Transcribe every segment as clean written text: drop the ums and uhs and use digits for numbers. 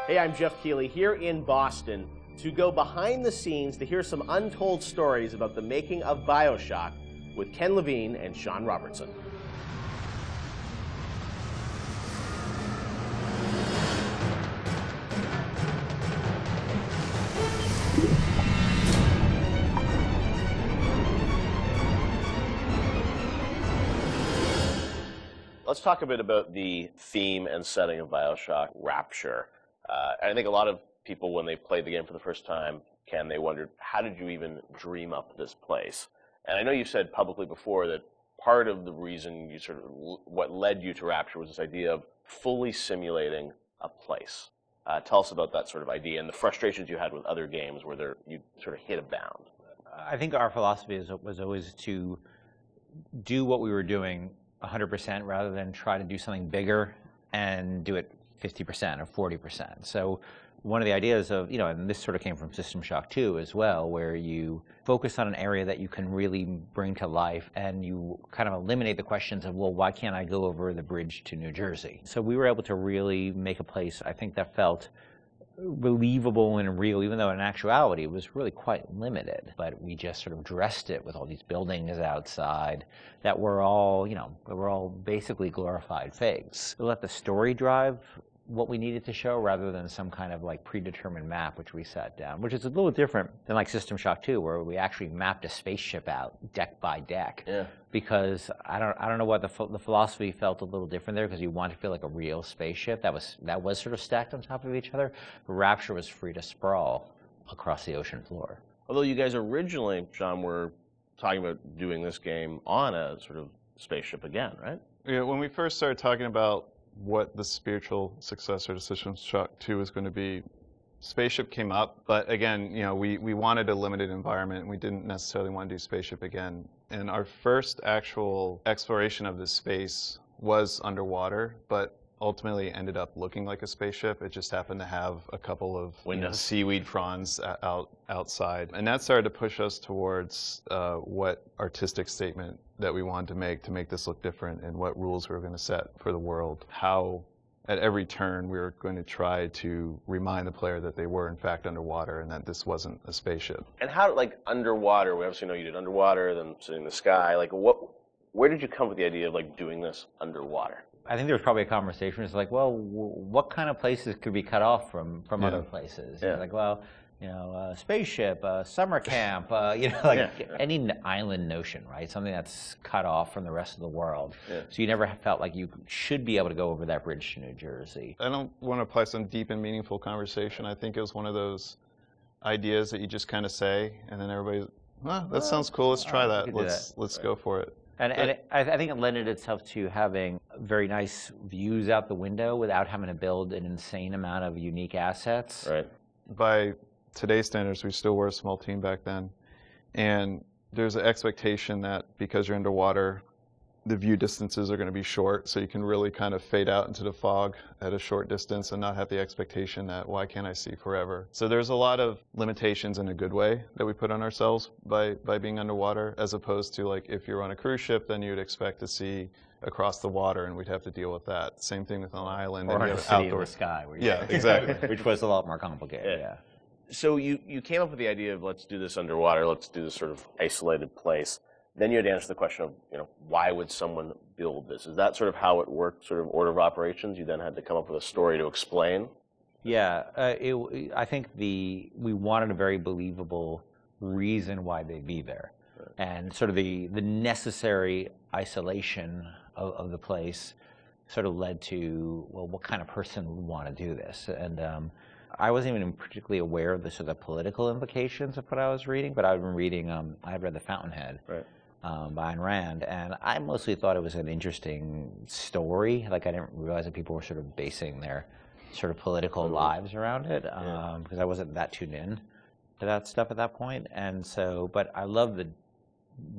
Hey, I'm Jeff Keighley here in Boston to go behind the scenes to hear some untold stories about the making of BioShock with Ken Levine and Sean Robertson. Let's talk a bit about the theme and setting of BioShock Rapture. I think a lot of people, when they played the game for the first time, Ken, they wondered, how did you even dream up this place? And I know you said publicly before that part of the reason you sort of, what led you to Rapture was this idea of fully simulating a place. Tell us about that sort of idea and the frustrations you had with other games where you sort of hit a bound. I think our philosophy was always to do what we were doing 100% rather than try to do something bigger and do it 50% or 40%. So one of the ideas of, and this sort of came from System Shock 2 as well, where you focus on an area that you can really bring to life and you kind of eliminate the questions of, well, why can't I go over the bridge to New Jersey? So we were able to really make a place, I think, that felt believable and real, even though in actuality it was really quite limited. But we just sort of dressed it with all these buildings outside that were all, basically glorified fakes. We let the story drive what we needed to show rather than some kind of like predetermined map which we set down, which is a little different than like System Shock 2, where we actually mapped a spaceship out deck by deck. Yeah. Because I don't know what the philosophy felt a little different there, because you want to feel like a real spaceship that was sort of stacked on top of each other. Rapture was free to sprawl across the ocean floor. Although you guys originally, Sean, were talking about doing this game on a sort of spaceship again, right? Yeah, when we first started talking about what the spiritual successor to System Shock 2 was going to be, Spaceship came up, but again, we wanted a limited environment, and we didn't necessarily want to do Spaceship again. And our first actual exploration of this space was underwater, but ultimately ended up looking like a spaceship. It just happened to have a couple of seaweed fronds outside. And that started to push us towards what artistic statement that we wanted to make this look different, and what rules we were going to set for the world. How at every turn we were going to try to remind the player that they were in fact underwater and that this wasn't a spaceship. And how, like, underwater, we obviously know you did underwater, then sitting in the sky, like where did you come with the idea of like doing this underwater? I think there was probably a conversation. It's like, well, what kind of places could be cut off from other places? Yeah. Like, well, spaceship, summer camp, any island notion, right? Something that's cut off from the rest of the world. Yeah. So you never felt like you should be able to go over that bridge to New Jersey. I don't want to apply some deep and meaningful conversation. I think it was one of those ideas that you just kind of say, and then everybody's, that sounds cool. Let's try that. Let's go for it. And I think it lended itself to having very nice views out the window without having to build an insane amount of unique assets. Right. By today's standards, we still were a small team back then. And there's an expectation that because you're underwater, the view distances are going to be short, so you can really kind of fade out into the fog at a short distance and not have the expectation that, why can't I see forever? So there's a lot of limitations in a good way that we put on ourselves by being underwater, as opposed to, like, if you're on a cruise ship, then you'd expect to see across the water, and we'd have to deal with that. Same thing with an island. Or in a city in the sky. Yeah, exactly. Which was a lot more complicated, yeah. So you came up with the idea of, let's do this underwater, let's do this sort of isolated place. Then you had to answer the question of, why would someone build this? Is that sort of how it worked, sort of order of operations? You then had to come up with a story to explain? Yeah, I think we wanted a very believable reason why they'd be there. Right. And sort of the necessary isolation of the place sort of led to, well, what kind of person would want to do this? And I wasn't even particularly aware of the sort of political implications of what I was reading, but I'd been reading, I had read The Fountainhead. Right. By Ayn Rand, and I mostly thought it was an interesting story. Like, I didn't realize that people were sort of basing their sort of political lives around it, because I wasn't that tuned in to that stuff at that point. And so, but I love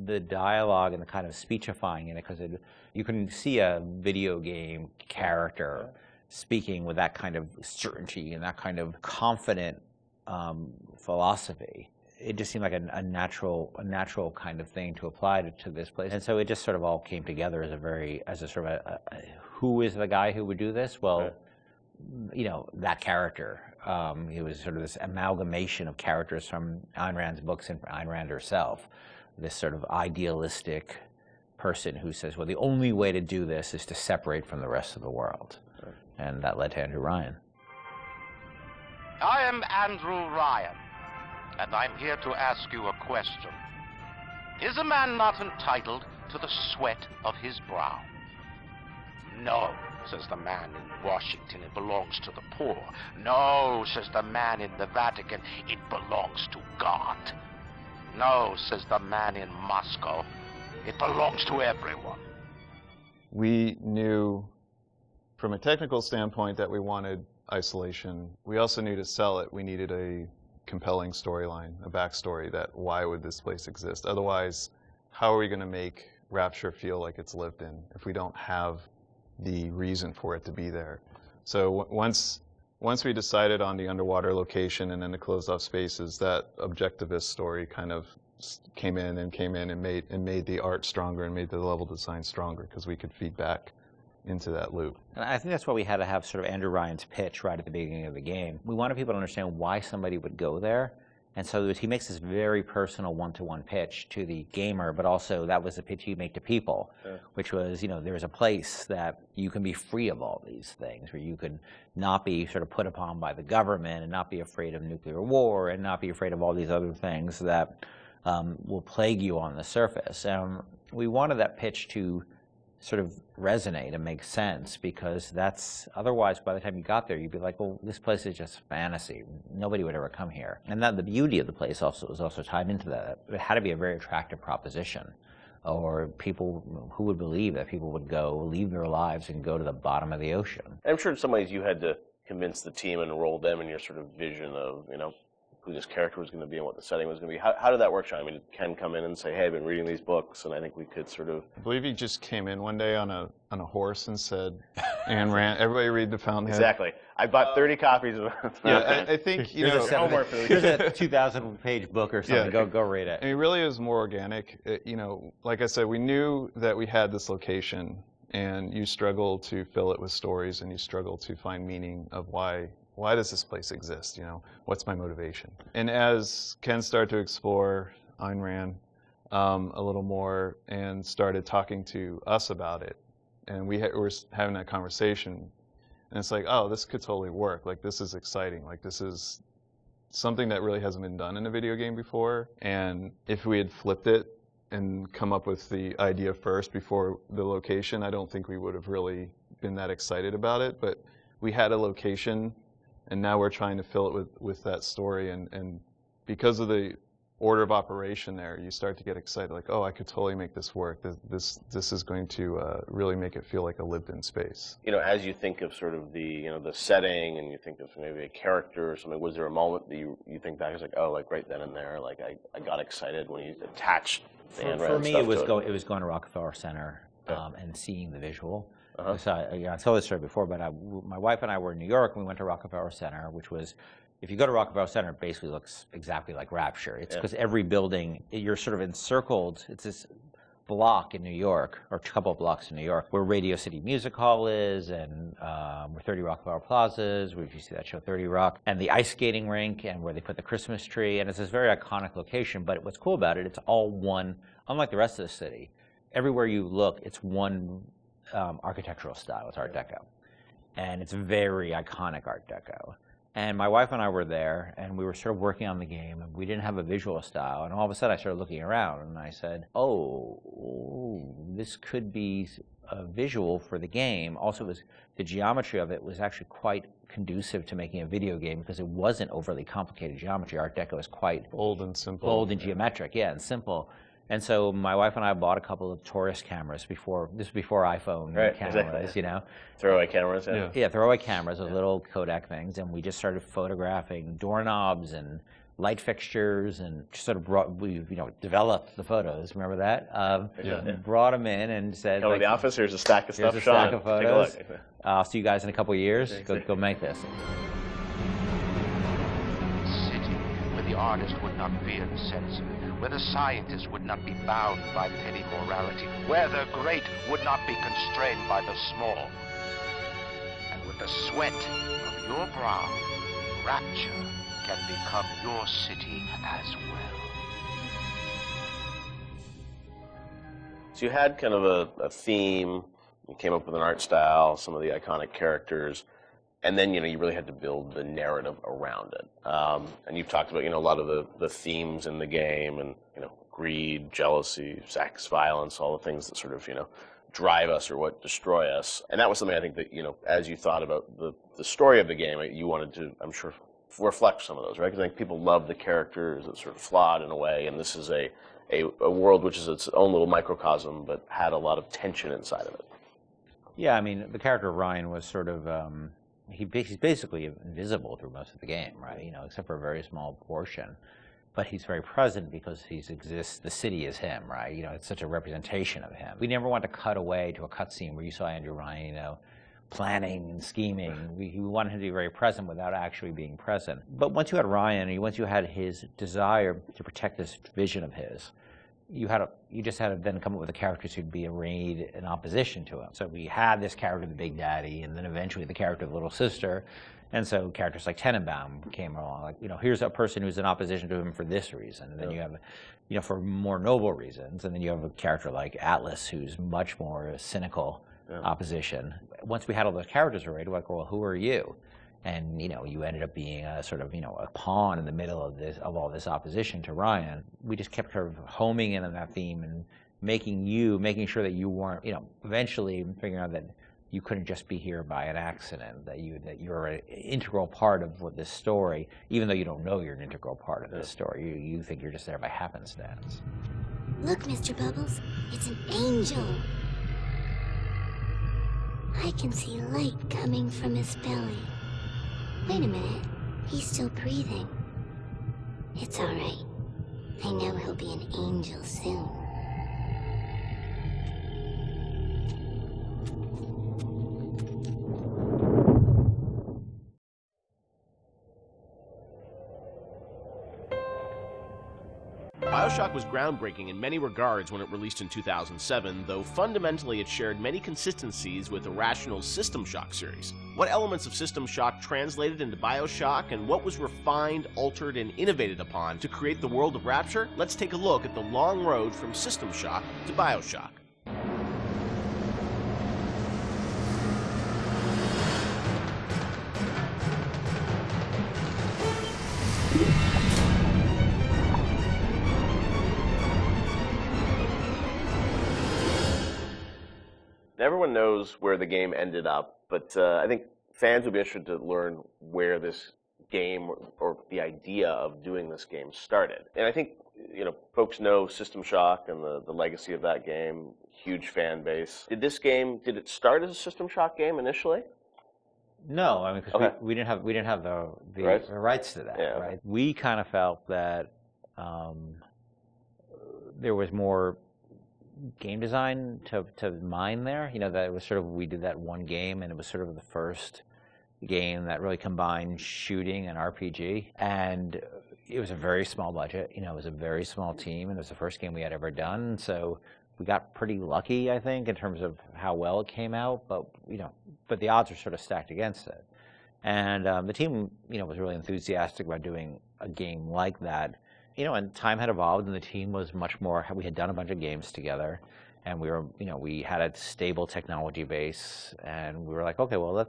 the dialogue and the kind of speechifying in it, because you can see a video game character speaking with that kind of certainty and that kind of confident philosophy. It just seemed like a natural kind of thing to apply to this place, and so it just sort of all came together as a sort of who is the guy who would do this? Well, that character. He was sort of this amalgamation of characters from Ayn Rand's books and Ayn Rand herself. This sort of idealistic person who says, well, the only way to do this is to separate from the rest of the world. Right. And that led to Andrew Ryan. I am Andrew Ryan, and I'm here to ask you a question. Is a man not entitled to the sweat of his brow? No, says the man in Washington, it belongs to the poor. No, says the man in the Vatican, it belongs to God. No, says the man in Moscow, it belongs to everyone. We knew from a technical standpoint that we wanted isolation. We also knew to sell it, we needed a compelling storyline, a backstory that why would this place exist? Otherwise, how are we going to make Rapture feel like it's lived in if we don't have the reason for it to be there? So once we decided on the underwater location and then the closed off spaces, that objectivist story kind of came in and made the art stronger and made the level design stronger because we could feed back into that loop. And I think that's why we had to have sort of Andrew Ryan's pitch right at the beginning of the game. We wanted people to understand why somebody would go there. And so he makes this very personal one-to-one pitch to the gamer, but also that was the pitch he'd make to people, which was, there's a place that you can be free of all these things, where you can not be sort of put upon by the government and not be afraid of nuclear war and not be afraid of all these other things that will plague you on the surface. We wanted that pitch to sort of resonate and make sense, because otherwise by the time you got there you'd be like, well, this place is just fantasy, nobody would ever come here. And that the beauty of the place was also tied into that. It had to be a very attractive proposition, or people who would believe that people would go leave their lives and go to the bottom of the ocean. I'm sure in some ways you had to convince the team and enroll them in your sort of vision of who this character was going to be and what the setting was going to be. How did that work, Sean? I mean, did Ken come in and say, hey, I've been reading these books, and I think we could sort of... I believe he just came in one day on a horse and said, Ayn Rand, everybody read The Fountainhead. Exactly. I bought 30 copies of Yeah, I think, here's a 2,000-page book or something. Yeah. Go read it. I mean, really, it was more organic. Like I said, we knew that we had this location, and you struggle to fill it with stories, and you struggle to find meaning of why does this place exist? What's my motivation? And as Ken started to explore Ayn Rand a little more and started talking to us about it, and we were having that conversation, and it's like, oh, this could totally work. Like, this is exciting. Like, this is something that really hasn't been done in a video game before. And if we had flipped it and come up with the idea first before the location, I don't think we would have really been that excited about it. But we had a location, and now we're trying to fill it with that story, and because of the order of operation there, you start to get excited, like, oh, I could totally make this work. This is going to really make it feel like a lived-in space. As you think of sort of the the setting, and you think of maybe a character or something, was there a moment that you think back, it's like, oh, like right then and there, like I got excited when you attached the Ayn Rand For me, stuff it was to it was going to Rockefeller Center and seeing the visual. Uh-huh. So I told this story before, but my wife and I were in New York, and we went to Rockefeller Center, which was, if you go to Rockefeller Center, it basically looks exactly like Rapture. It's because every building, you're sort of encircled. It's this block in New York, or a couple of blocks in New York, where Radio City Music Hall is, and where 30 Rockefeller Plazas, where you see that show 30 Rock, and the ice skating rink, and where they put the Christmas tree, and it's this very iconic location. But what's cool about it, it's all one, unlike the rest of the city. Everywhere you look, it's one architectural style. It's Art Deco, and it's very iconic Art Deco. And my wife and I were there, and we were sort of working on the game, and we didn't have a visual style. And all of a sudden, I started looking around, and I said, oh, this could be a visual for the game. Also, the geometry of it was actually quite conducive to making a video game, because it wasn't overly complicated geometry. Art Deco is quite bold and simple. Bold and geometric, and simple. And so my wife and I bought a couple of Taurus cameras before iPhone cameras, exactly. Throwaway cameras, yeah, throwaway cameras, those little Kodak things, and we just started photographing doorknobs and light fixtures, and just sort of developed the photos. Remember that? Brought them in and said, come to the office. Here's a stack of stuff. Here's a stack of photos. Take a look. I'll see you guys in a couple of years. Go make this. City where the artist would not fear the censor, where the scientist would not be bound by petty morality, where the great would not be constrained by the small, and would the sweat of your brow, Rapture can become your city as well. So you had kind of a theme, you came up with an art style, some of the iconic characters, and then, you really had to build the narrative around it. And you've talked about, a lot of the themes in the game and, greed, jealousy, sex, violence, all the things that sort of, drive us or what destroy us. And that was something I think that, as you thought about the story of the game, you wanted to, I'm sure, reflect some of those, right? Because I think people love the characters. It's sort of flawed in a way, and this is a world which is its own little microcosm, but had a lot of tension inside of it. Yeah, I mean, the character of Ryan was sort of, he's basically invisible through most of the game, right? Except for a very small portion. But he's very present because he exists, the city is him, right? It's such a representation of him. We never want to cut away to a cutscene where you saw Andrew Ryan, planning and scheming. We wanted him to be very present without actually being present. But once you had Ryan, once you had his desire to protect this vision of his, you just had to then come up with the characters who'd be arrayed in opposition to him. So we had this character, the Big Daddy, and then eventually the character of the Little Sister. And so characters like Tenenbaum came along, like, here's a person who's in opposition to him for this reason. And then you have, for more noble reasons. And then you have a character like Atlas, who's much more cynical opposition. Once we had all those characters arrayed, we're like, well, who are you? And, you ended up being a sort of, a pawn in the middle of all this opposition to Ryan. We just kept sort of homing in on that theme and making sure that you weren't, eventually figuring out that you couldn't just be here by an accident, that you're an integral part of this story, even though you don't know you're an integral part of this story. You think you're just there by happenstance. Look, Mr. Bubbles, it's an angel. I can see light coming from his belly. Wait a minute, he's still breathing. It's all right. I know he'll be an angel soon. BioShock was groundbreaking in many regards when it released in 2007, though fundamentally it shared many consistencies with Irrational's System Shock series. What elements of System Shock translated into BioShock, and what was refined, altered, and innovated upon to create the world of Rapture? Let's take a look at the long road from System Shock to BioShock. Everyone knows where the game ended up, but I think fans would be interested to learn where this game or the idea of doing this game started. And I think folks know System Shock and the legacy of that game, huge fan base. Did it start as a System Shock game initially? No, I mean, because we didn't have the rights to that, yeah, right? We kind of felt that there was more game design to mine there. That it was sort of, we did that one game, and it was sort of the first game that really combined shooting and RPG. And it was a very small budget. It was a very small team, and it was the first game we had ever done. So we got pretty lucky, I think, in terms of how well it came out. But but the odds were sort of stacked against it. And the team, was really enthusiastic about doing a game like that. And time had evolved, and the team was much more. We had done a bunch of games together, and we were, we had a stable technology base, and we were like, okay, well,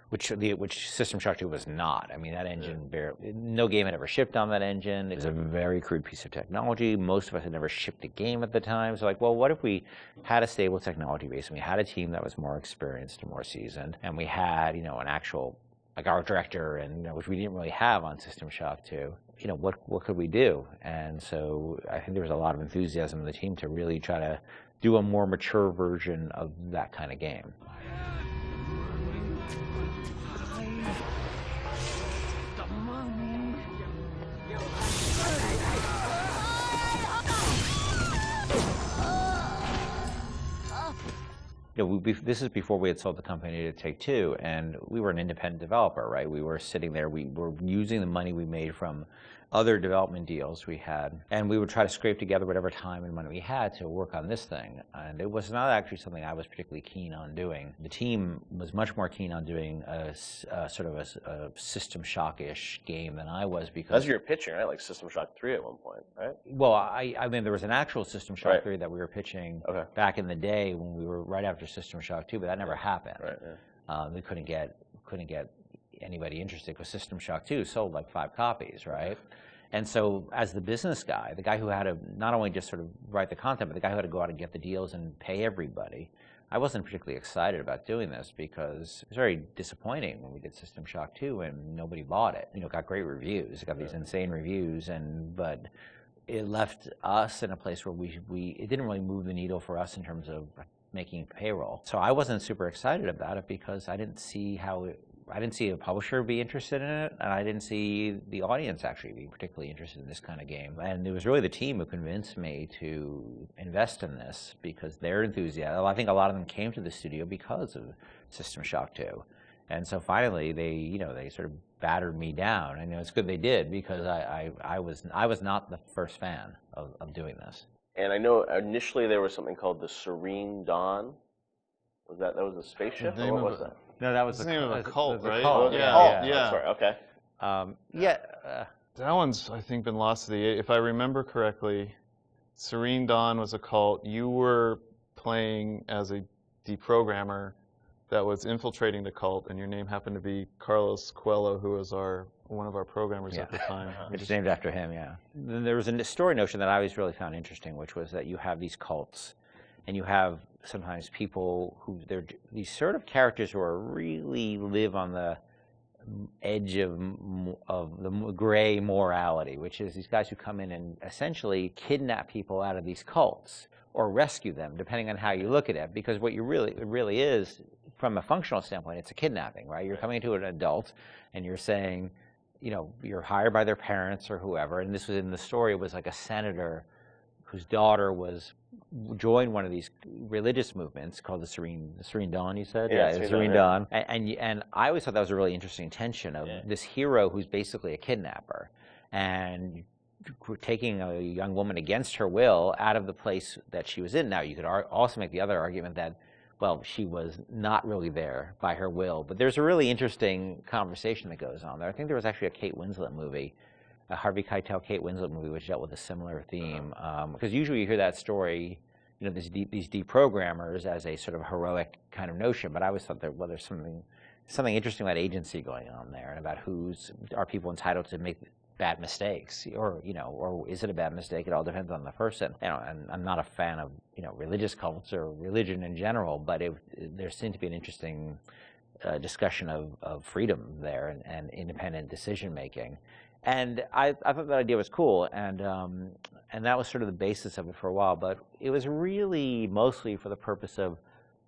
which System Shock 2 was not. I mean, that engine, no game had ever shipped on that engine. It was a very crude piece of technology. Most of us had never shipped a game at the time. So like, well, what if we had a stable technology base, and we had a team that was more experienced and more seasoned, and we had, an actual, like, art director, and which we didn't really have on System Shock 2. What could we do? And so I think there was a lot of enthusiasm in the team to really try to do a more mature version of that kind of game. This is before we had sold the company to Take-Two, and we were an independent developer, right? We were sitting there, we were using the money we made from other development deals we had, and we would try to scrape together whatever time and money we had to work on this thing. And it was not actually something I was particularly keen on doing. The team was much more keen on doing a sort of a System Shock-ish game than I was, because That's what you were pitching, right? Like System Shock 3 at one point, right? well, I mean, there was an actual System Shock Right. 3 that we were pitching Okay. back in the day when we were right after System Shock 2, but that never happened. Right. Yeah. We couldn't get anybody interested because System Shock 2 sold like 5 copies, right? And so as the business guy, the guy who had to not only just sort of write the content, but the guy who had to go out and get the deals and pay everybody, I wasn't particularly excited about doing this because it was very disappointing when we did System Shock 2 and nobody bought it. You know, it got great reviews. It got these insane reviews, but it left us in a place where it didn't really move the needle for us in terms of making payroll. So I wasn't super excited about it because I didn't see a publisher be interested in it, and I didn't see the audience actually being particularly interested in this kind of game. And it was really the team who convinced me to invest in this because their enthusiasm. I think a lot of them came to the studio because of System Shock 2. And so finally, they sort of battered me down. And it's good they did because I was not the first fan of doing this. And I know initially there was something called the Serene Dawn. That was a spaceship? The name Or what of was that? No, that was the name of a cult, right? Cult. Yeah. That's right. Okay. That one's, I think, been lost to the. If I remember correctly, Serene Dawn was a cult. You were playing as a deprogrammer that was infiltrating the cult, and your name happened to be Carlos Coelho, who was one of our programmers at the time. It's named after him, yeah. Then there was a story notion that I always really found interesting, which was that you have these cults, and you have sometimes people who they're these sort of characters who are really live on the edge of the gray morality, which is these guys who come in and essentially kidnap people out of these cults or rescue them, depending on how you look at it. Because what it really is, from a functional standpoint, it's a kidnapping, right? You're coming to an adult and you're saying, you're hired by their parents or whoever. And this was in the story, it was like a senator whose daughter joined one of these religious movements called the Serene Dawn, you said? Yeah, the Serene Dawn. And I always thought that was a really interesting tension of this hero who's basically a kidnapper and taking a young woman against her will out of the place that she was in. Now, you could also make the other argument that, well, she was not really there by her will. But there's a really interesting conversation that goes on there. I think there was actually a Kate Winslet movie, a Harvey Keitel, Kate Winslet movie, which dealt with a similar theme. Because usually you hear that story, these deprogrammers as a sort of heroic kind of notion. But I always thought that, well, there's something interesting about agency going on there, and about are people entitled to make bad mistakes, or is it a bad mistake? It all depends on the person. And I'm not a fan of religious cults or religion in general, but there seemed to be an interesting discussion of freedom there and independent decision making. And I thought that idea was cool, and that was sort of the basis of it for a while. But it was really mostly for the purpose of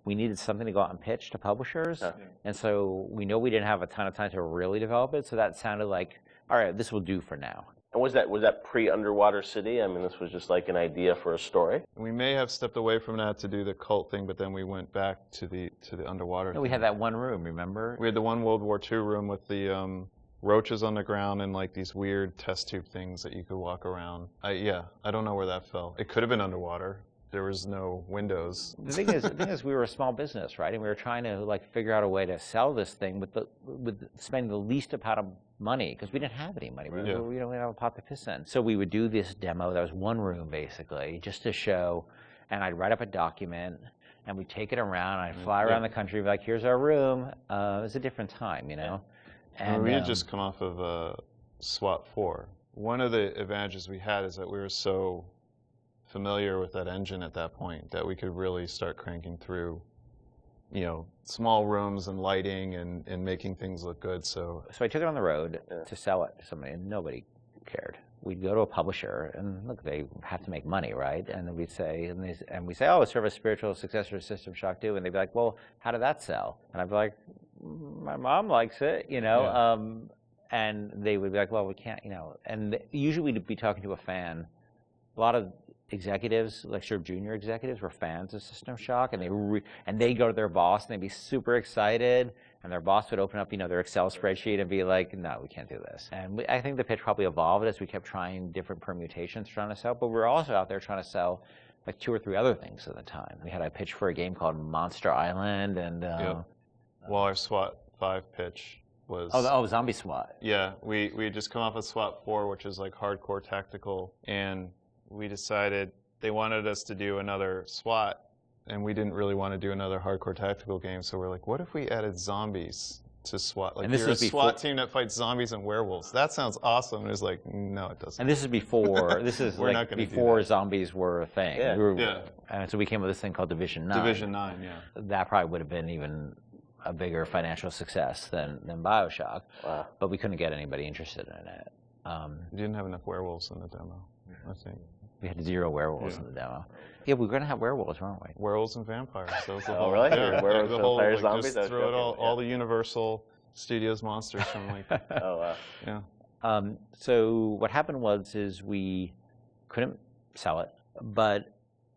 we needed something to go out and pitch to publishers, and so we didn't have a ton of time to really develop it. So that sounded like, all right, this will do for now. And was that pre-Underwater City? I mean, this was just like an idea for a story. We may have stepped away from that to do the cult thing, but then we went back to the underwater. No, we had that one room, remember? We had the one World War II room with the roaches on the ground and like these weird test tube things that you could walk around. I don't know where that fell. It could have been underwater. There was no windows. The thing is, we were a small business, right? And we were trying to figure out a way to sell this thing with spending the least amount of money, because we didn't have any money. We don't have a pot to piss in. So we would do this demo. That was one room basically, just to show. And I'd write up a document, and we'd take it around. I'd fly around the country, be like, "Here's our room." It was a different time, And we had just come off of SWAT 4. One of the advantages we had is that we were so familiar with that engine at that point that we could really start cranking through, small rooms and lighting and making things look good. So I took it on the road to sell it to somebody, and nobody cared. We'd go to a publisher, and look, they have to make money, right? And then we'd say, we say, oh, it's sort of a spiritual successor to System Shock 2, and they'd be like, well, how did that sell? And I'd be like, my mom likes it, and they would be like, well, we can't, and usually we'd be talking to a fan. A lot of executives, like sort of junior executives, were fans of System Shock, and they'd go to their boss and they'd be super excited, and their boss would open up, their Excel spreadsheet and be like, "No, we can't do this." And I think the pitch probably evolved as we kept trying different permutations trying to sell, but we were also out there trying to sell like 2 or 3 other things at the time. We had a pitch for a game called Monster Island, and well, our SWAT 5 pitch was Zombie SWAT. Yeah, we had just come off of SWAT 4, which is like hardcore tactical, and we decided they wanted us to do another SWAT, and we didn't really want to do another hardcore tactical game, so we're like, what if we added zombies to SWAT? Like, you're a SWAT team that fights zombies and werewolves. That sounds awesome. And it was like, no, it doesn't. And this is before, before zombies were a thing. Yeah. And so we came with this thing called Division 9. Division 9, yeah. That probably would have been even a bigger financial success than BioShock. Wow. But we couldn't get anybody interested in it. We didn't have enough werewolves in the demo, I think. We had 0 werewolves in the demo. Yeah, we were going to have werewolves, weren't we? Werewolves and vampires. That was the whole, really? Yeah, werewolves, the whole, vampires, like, zombies? just throw it all the Universal Studios monsters from like... Oh, wow. Yeah. So what happened was we couldn't sell it, but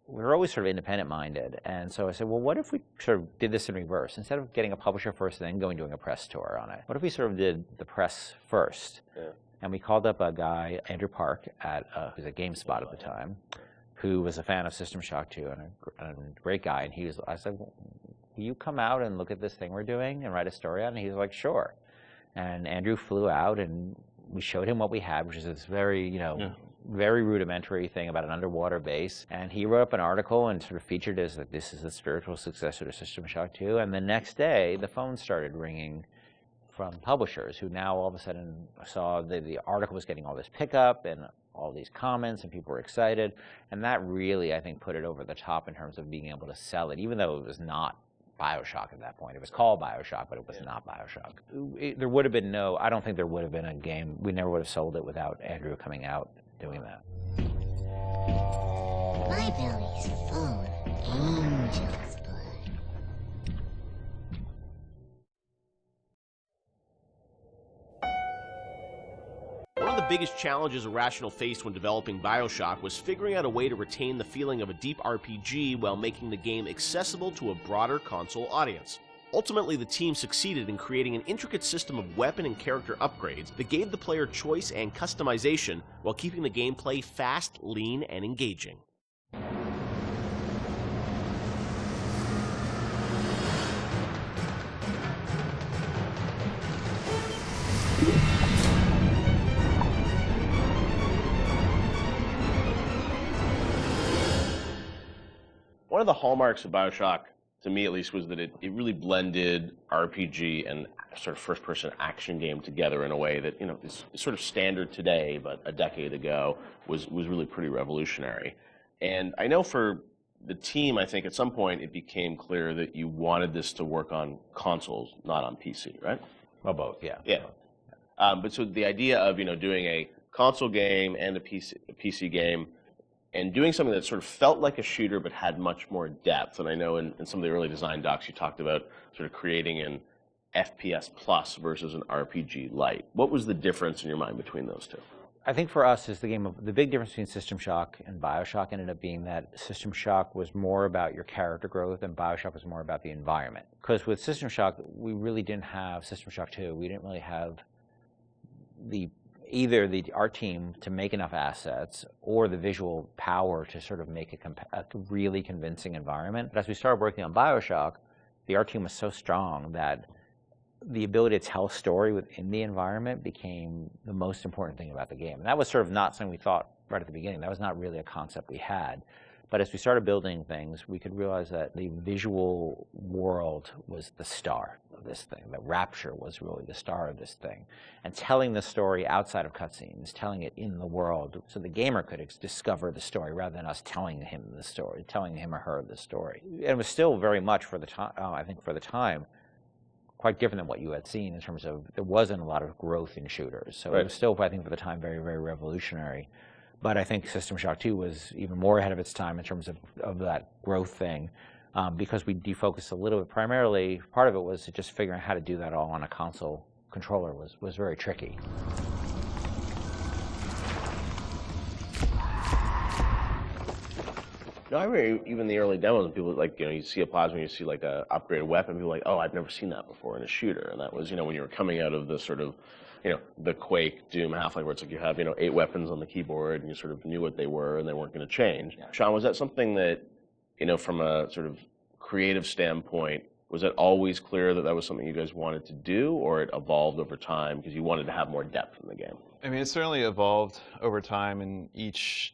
we were always sort of independent-minded. And so I said, well, what if we sort of did this in reverse? Instead of getting a publisher first and then doing a press tour on it, what if we sort of did the press first? Yeah. And we called up a guy, Andrew Park, who's at GameSpot at the time, who was a fan of System Shock 2 and a great guy. And I said, well, will you come out and look at this thing we're doing and write a story on it? And he was like, sure. And Andrew flew out, and we showed him what we had, which is this very, very rudimentary thing about an underwater base. And he wrote up an article and sort of featured as that this is the spiritual successor to System Shock 2. And the next day, the phone started ringing from publishers who now all of a sudden saw the article was getting all this pickup and all these comments, and people were excited. And that really, I think, put it over the top in terms of being able to sell it, even though it was not BioShock at that point. It was called BioShock, but it was not BioShock. There would have been I don't think there would have been a game. We never would have sold it without Andrew coming out doing that. My belly's full of angel's blood. One of the biggest challenges Irrational faced when developing BioShock was figuring out a way to retain the feeling of a deep RPG while making the game accessible to a broader console audience. Ultimately, the team succeeded in creating an intricate system of weapon and character upgrades that gave the player choice and customization while keeping the gameplay fast, lean, and engaging. One of the hallmarks of BioShock, to me at least, was that it really blended RPG and sort of first-person action game together in a way that, is sort of standard today, but a decade ago was really pretty revolutionary. And I know for the team, I think at some point it became clear that you wanted this to work on consoles, not on PC, right? Well, both, yeah. Yeah. But so the idea of, doing a console game and a PC game, and doing something that sort of felt like a shooter but had much more depth. And I know in some of the early design docs you talked about sort of creating an FPS plus versus an RPG light. What was the difference in your mind between those two? I think for us, the big difference between System Shock and BioShock ended up being that System Shock was more about your character growth and BioShock was more about the environment. Because with System Shock, we really didn't have System Shock 2. We didn't really have either the art team to make enough assets or the visual power to sort of make a really convincing environment. But as we started working on BioShock, the art team was so strong that the ability to tell a story within the environment became the most important thing about the game. And that was sort of not something we thought right at the beginning. That was not really a concept we had. But as we started building things, we could realize that the visual world was the star of this thing. The Rapture was really the star of this thing. And telling the story outside of cutscenes, telling it in the world, so the gamer could discover the story rather than us telling him the story, telling him or her the story. And it was still very much, for the time, I think for the time, quite different than what you had seen in terms of there wasn't a lot of growth in shooters. So It was still, I think, for the time, very, very revolutionary. But I think System Shock 2 was even more ahead of its time in terms of that growth thing, because we defocused a little bit. Primarily, part of it was just figuring out how to do that all on a console controller was very tricky. No, I remember even the early demos, and people like, you see a plasma, you see like a upgraded weapon, people are like, oh, I've never seen that before in a shooter. And that was, when you were coming out of the sort of, the Quake, Doom, Half-Life, where it's like you have, 8 weapons on the keyboard, and you sort of knew what they were, and they weren't going to change. Yeah. Sean, was that something that, from a sort of creative standpoint, was it always clear that that was something you guys wanted to do, or it evolved over time because you wanted to have more depth in the game? I mean, it certainly evolved over time, and each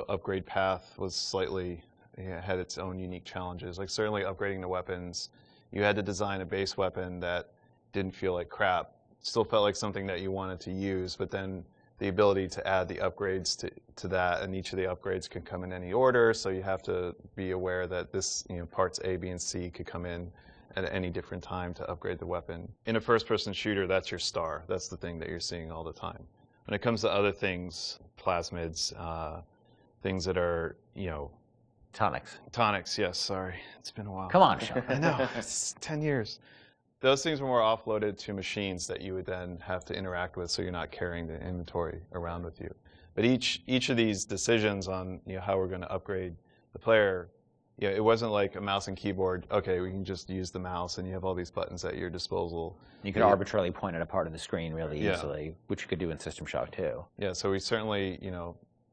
upgrade path was slightly had its own unique challenges. Like certainly upgrading the weapons, you had to design a base weapon that didn't feel like crap. Still felt like something that you wanted to use, but then the ability to add the upgrades to that, and each of the upgrades can come in any order, so you have to be aware that this, parts A, B, and C could come in at any different time to upgrade the weapon. In a first-person shooter, that's your star. That's the thing that you're seeing all the time. When it comes to other things, plasmids, things that are, Tonics. Tonics, yes, sorry. It's been a while. Come on, Sean. I know, it's 10 years. Those things were more offloaded to machines that you would then have to interact with, so you're not carrying the inventory around with you. But each of these decisions on how we're going to upgrade the player, it wasn't like a mouse and keyboard. Okay, we can just use the mouse, and you have all these buttons at your disposal. You could arbitrarily point at a part of the screen really easily, which you could do in System Shock too. Yeah, so we certainly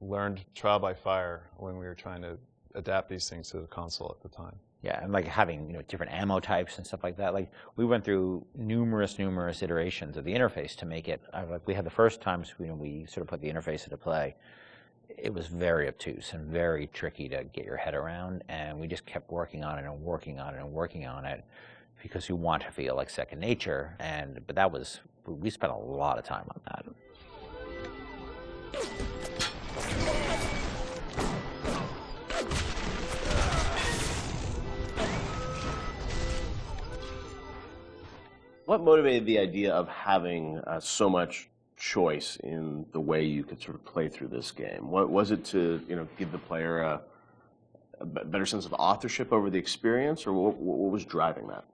learned trial by fire when we were trying to adapt these things to the console at the time. Yeah, and like having different ammo types and stuff like that. Like we went through numerous iterations of the interface to make it. Like we had the first times we sort of put the interface into play. It was very obtuse and very tricky to get your head around, and we just kept working on it and working on it and working on it because you want to feel like second nature. But we spent a lot of time on that. What motivated the idea of having so much choice in the way you could sort of play through this game? What was it to give the player a better sense of authorship over the experience, or what was driving that?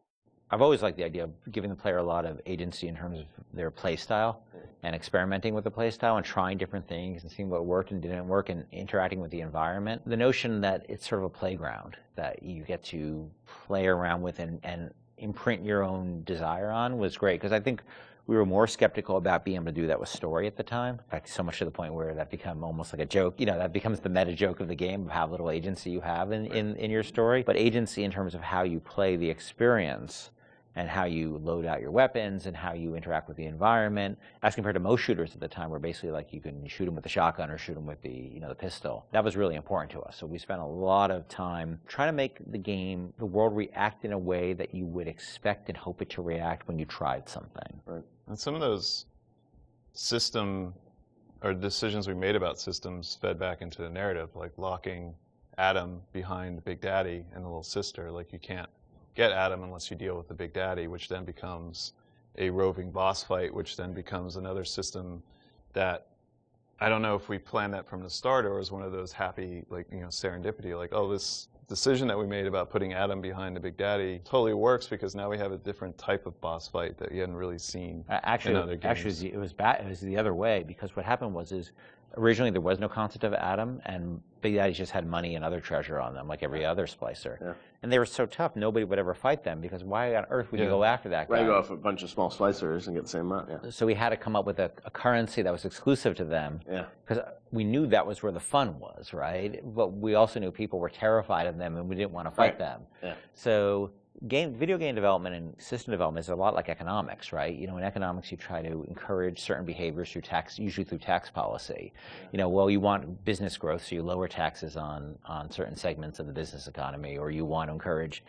I've always liked the idea of giving the player a lot of agency in terms of their play style and experimenting with the play style and trying different things and seeing what worked and didn't work and interacting with the environment. The notion that it's sort of a playground that you get to play around with and imprint your own desire on was great, because I think we were more skeptical about being able to do that with story at the time. In fact, so much to the point where that became almost like a joke. That becomes the meta joke of the game, of how little agency you have in your story. But agency in terms of how you play the experience and how you load out your weapons and how you interact with the environment, as compared to most shooters at the time, where basically like you can shoot them with the shotgun or shoot them with the the pistol. That was really important to us. So we spent a lot of time trying to make the world react in a way that you would expect and hope it to react when you tried something. Right. And some of those system or decisions we made about systems fed back into the narrative, like locking Adam behind Big Daddy and the little sister. Like you can't get Adam unless you deal with the Big Daddy, which then becomes a roving boss fight, which then becomes another system that I don't know if we planned that from the start, or was one of those happy, like, serendipity, like, oh, this decision that we made about putting Adam behind the Big Daddy totally works, because now we have a different type of boss fight that you hadn't really seen in other games. Actually, it was the other way, because what happened was originally there was no concept of Adam, and Big Daddy just had money and other treasure on them, like every other splicer. Yeah. And they were so tough, nobody would ever fight them, because why on earth would you go after that guy? Right, go off a bunch of small slicers and get the same amount, yeah. So we had to come up with a currency that was exclusive to them, because we knew that was where the fun was, right? But we also knew people were terrified of them, and we didn't want to fight them. Yeah. So video game development and system development is a lot like economics, right? In economics, you try to encourage certain behaviors through tax, usually through tax policy. Well, you want business growth, so you lower taxes on certain segments of the business economy, or you want to encourage,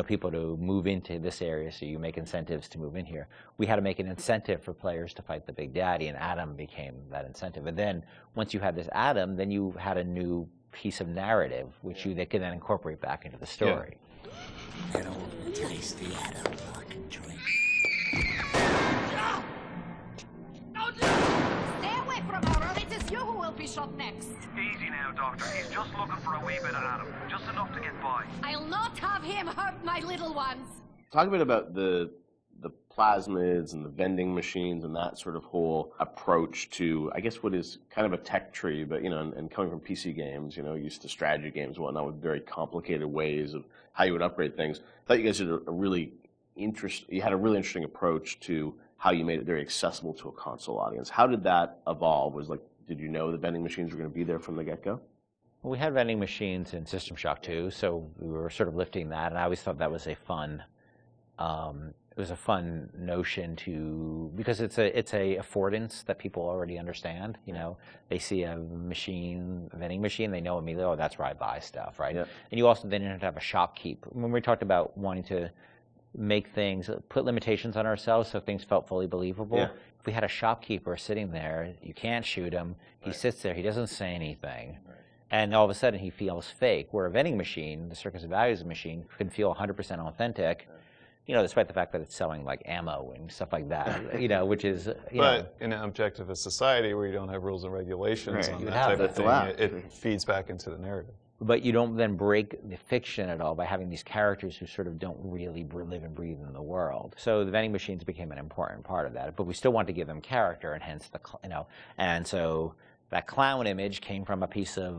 people to move into this area, so you make incentives to move in here. We had to make an incentive for players to fight the Big Daddy, and Adam became that incentive. And then once you had this Adam, then you had a new piece of narrative, which they could then incorporate back into the story. Yeah. Get over and taste the Adam fucking drink. Stay away from her, or it is you who will be shot next. Easy now, Doctor. He's just looking for a wee bit of Adam. Just enough to get by. I'll not have him hurt my little ones. Talk a bit about the the plasmids and the vending machines and that sort of whole approach to, I guess, what is kind of a tech tree, but, and coming from PC games, used to strategy games and whatnot with very complicated ways of how you would upgrade things. I thought you guys did you had a really interesting approach to how you made it very accessible to a console audience. How did that evolve? Did you know the vending machines were going to be there from the get-go? Well, we had vending machines in System Shock 2, so we were sort of lifting that, and I always thought that was a fun notion because it's a affordance that people already understand. They see a vending machine, they know immediately, oh, that's where I buy stuff, right? Yeah. And you also then have to have a shopkeep. When we talked about wanting to make things, put limitations on ourselves so things felt fully believable. Yeah. If we had a shopkeeper sitting there, you can't shoot him. He sits there, he doesn't say anything. Right. And all of a sudden he feels fake. Where a vending machine, the Circus of Values machine, can feel 100% authentic. Right. Despite the fact that it's selling like ammo and stuff like that, which is, But in an objectivist society where you don't have rules and regulations on that type of thing, it feeds back into the narrative. But you don't then break the fiction at all by having these characters who sort of don't really live and breathe in the world. So the vending machines became an important part of that. But we still want to give them character, and hence and so that clown image came from a piece of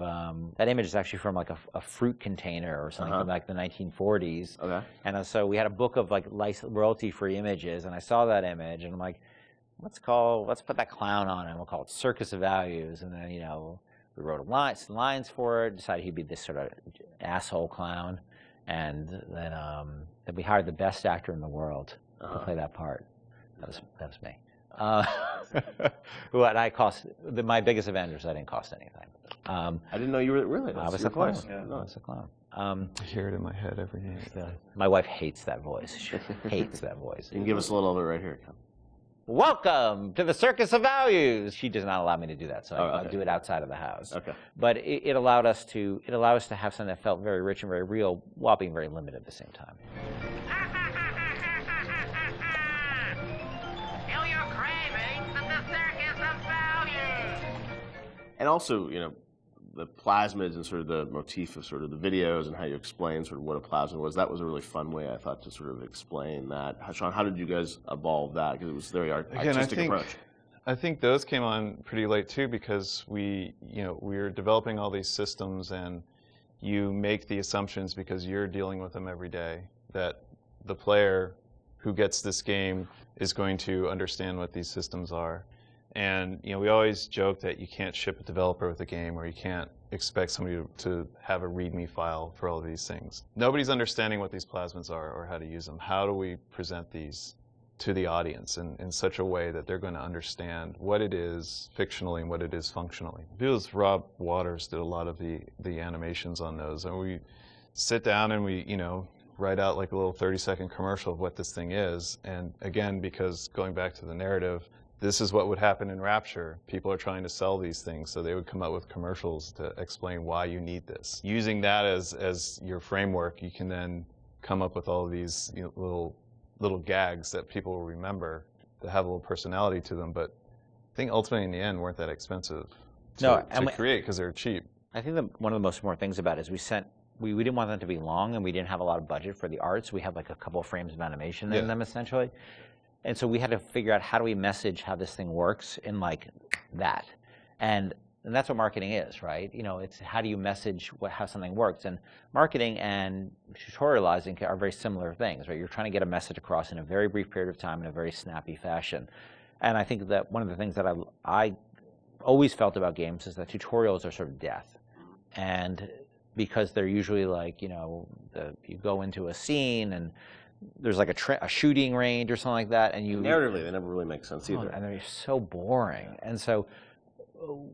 that image is actually from like a fruit container or something from like the 1940s. Okay. And so we had a book of like royalty-free images, and I saw that image, and I'm like, let's put that clown on, and we'll call it Circus of Values, and then we wrote some lines for it, decided he'd be this sort of asshole clown, and then we hired the best actor in the world to play that part. That was me. My biggest Avengers, I didn't cost anything. I didn't know you were really. I was a clown. Yeah, I was a clown. I hear it in my head every day. My wife hates that voice. She hates that voice. You can give us a little of it right here. Welcome to the Circus of Values. She does not allow me to do that, so I do it outside of the house. Okay. But it allowed us to have something that felt very rich and very real, while being very limited at the same time. Feel your cravings at the Circus of Values. And also, the plasmids and sort of the motif of sort of the videos and how you explain sort of what a plasmid was, that was a really fun way, I thought, to sort of explain that. Sean, how did you guys evolve that? Because it was a very artistic approach. I think those came on pretty late too, because we were developing all these systems, and you make the assumptions because you're dealing with them every day that the player who gets this game is going to understand what these systems are. And we always joke that you can't ship a developer with a game, or you can't expect somebody to have a README file for all of these things. Nobody's understanding what these plasmids are or how to use them. How do we present these to the audience in such a way that they're going to understand what it is fictionally and what it is functionally? Because Rob Waters did a lot of the animations on those, and we sit down and we write out like a little 30-second commercial of what this thing is. And again, because going back to the narrative, this is what would happen in Rapture. People are trying to sell these things, so they would come up with commercials to explain why you need this. Using that as your framework, you can then come up with all of these little gags that people will remember that have a little personality to them, but I think ultimately in the end weren't that expensive to create because they're cheap. I think that one of the most important things about it is we didn't want them to be long, and we didn't have a lot of budget for the art, so we had like a couple of frames of animation in them essentially. And so we had to figure out how do we message how this thing works in like that. And that's what marketing is, right? It's how do you message how something works. And marketing and tutorializing are very similar things, right? You're trying to get a message across in a very brief period of time in a very snappy fashion. And I think that one of the things that I always felt about games is that tutorials are sort of death. And because they're usually like, you go into a scene and there's like a shooting range or something like that, and narratively they never really make sense either, and they're so boring. And so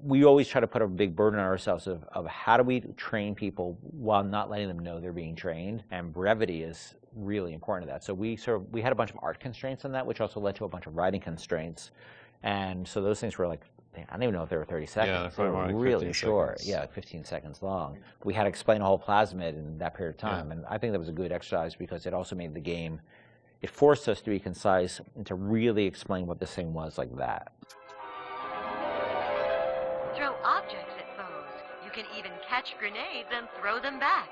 we always try to put a big burden on ourselves of how do we train people while not letting them know they're being trained, and brevity is really important to that. So we had a bunch of art constraints on that, which also led to a bunch of writing constraints, and so those things were like, I don't even know if they were 30 seconds. Yeah, they were really short. Seconds. Yeah, like 15 seconds long. We had to explain a whole plasmid in that period of time, and I think that was a good exercise because it also made the game, it forced us to be concise and to really explain what this thing was like that. Throw objects at foes. You can even catch grenades and throw them back.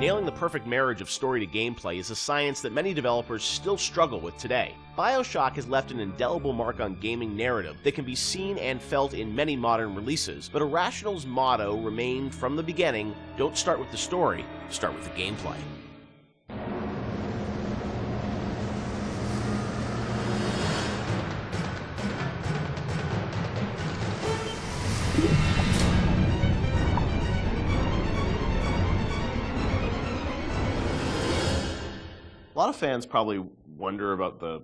Nailing the perfect marriage of story to gameplay is a science that many developers still struggle with today. BioShock has left an indelible mark on gaming narrative that can be seen and felt in many modern releases, but Irrational's motto remained from the beginning: don't start with the story, start with the gameplay. A lot of fans probably wonder about the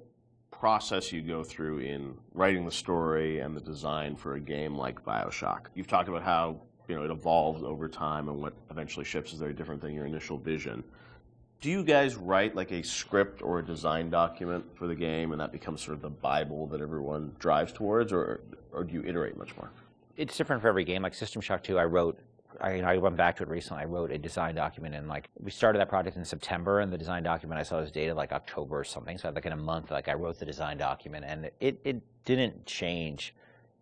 process you go through in writing the story and the design for a game like BioShock. You've talked about how it evolves over time and what eventually ships is very different than your initial vision. Do you guys write like a script or a design document for the game and that becomes sort of the Bible that everyone drives towards, or do you iterate much more? It's different for every game. Like System Shock 2, I went back to it recently. I wrote a design document, and we started that project in September, and the design document I saw was dated like October or something. So in a month, I wrote the design document, and it didn't change.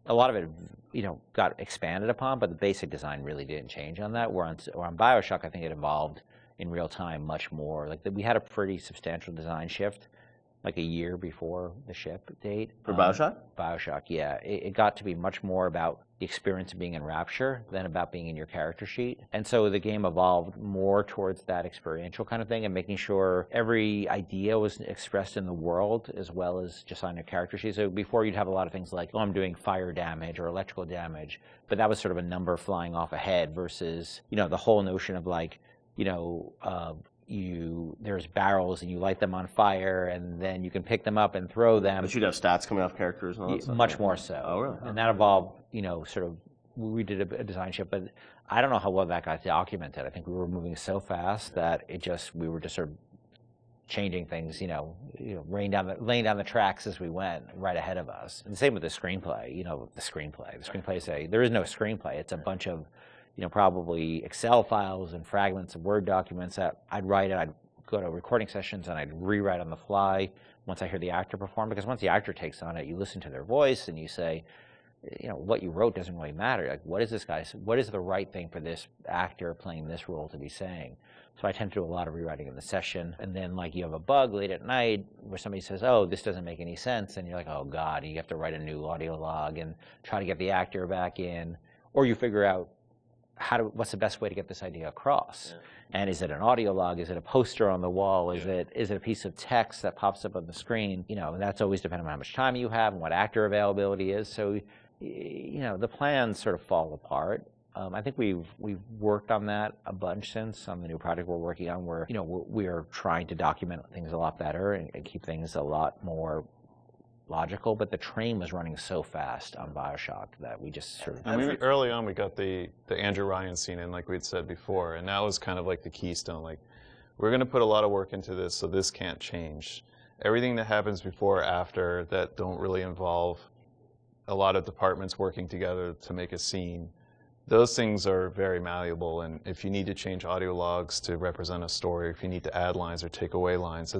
A lot of it, got expanded upon, but the basic design really didn't change on that. Where on BioShock, I think it evolved in real time much more. We had a pretty substantial design shift, like a year before the ship date. For BioShock? BioShock, yeah. It got to be much more about the experience of being in Rapture than about being in your character sheet. And so the game evolved more towards that experiential kind of thing and making sure every idea was expressed in the world as well as just on your character sheet. So before you'd have a lot of things like, I'm doing fire damage or electrical damage, but that was sort of a number flying off ahead versus, the whole notion of there's barrels and you light them on fire and then you can pick them up and throw them. But you'd have stats coming off characters and all that stuff? Much more so. Oh, really? And that evolved, we did a design shift, but I don't know how well that got documented. I think we were moving so fast that we were just sort of changing things, laying down the tracks as we went right ahead of us. And the same with the screenplay, the screenplay, there is no screenplay. It's a bunch of probably Excel files and fragments of Word documents that I'd write, and I'd go to recording sessions and I'd rewrite on the fly once I hear the actor perform, because once the actor takes on it, you listen to their voice and you say, what you wrote doesn't really matter. What is the right thing for this actor playing this role to be saying? So I tend to do a lot of rewriting in the session, and then you have a bug late at night where somebody says, oh, this doesn't make any sense, and you're like, oh God, you have to write a new audio log and try to get the actor back in, or you figure out what's the best way to get this idea across? Yeah. And is it an audio log? Is it a poster on the wall? Is it a piece of text that pops up on the screen? That's always dependent on how much time you have and what actor availability is. So, the plans sort of fall apart. I think we've worked on that a bunch since on the new project we're working on, where we are trying to document things a lot better and keep things a lot more logical, but the train was running so fast on BioShock that we just sort of... early on, we got the Andrew Ryan scene in, like we'd said before, and that was kind of like the keystone. We're going to put a lot of work into this, so this can't change. Everything that happens before or after that don't really involve a lot of departments working together to make a scene, those things are very malleable, and if you need to change audio logs to represent a story, if you need to add lines or take away lines,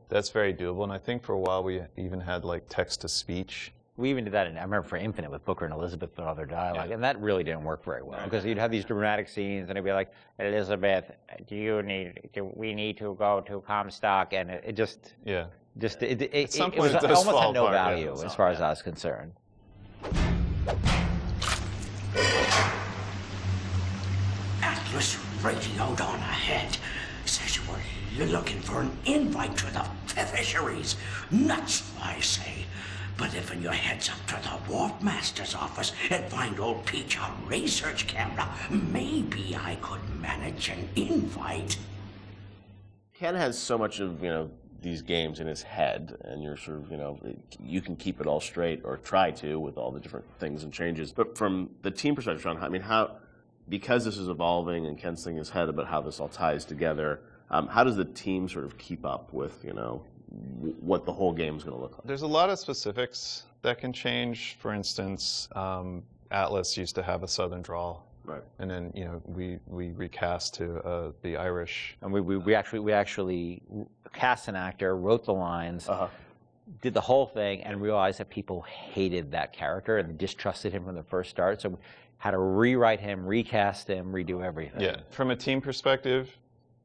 that's very doable. And I think for a while we even had text-to-speech. We even did that I remember for Infinite with Booker and Elizabeth and all their dialogue, and that really didn't work very well, because you'd have these dramatic scenes and it'd be like, Elizabeth, we need to go to Comstock, and it just... Yeah. It almost had no value as far as I was concerned. Atlas radioed on ahead. Says you were looking for an invite to the fisheries. Nuts, I say. But if you heads up to the Wharf Master's office and find old Peach a research camera, maybe I could manage an invite. Ken has so much of, these games in his head, and you're sort of, you can keep it all straight, or try to, with all the different things and changes. But from the team perspective, Sean, because this is evolving and Ken's thinking in his head about how this all ties together, how does the team sort of keep up with, what the whole game is going to look like? There's a lot of specifics that can change. For instance, Atlas used to have a Southern drawl. Right. And then, we recast to the Irish. And we actually cast an actor, wrote the lines, did the whole thing, and realized that people hated that character and distrusted him from the first start. So we had to rewrite him, recast him, redo everything. Yeah. From a team perspective,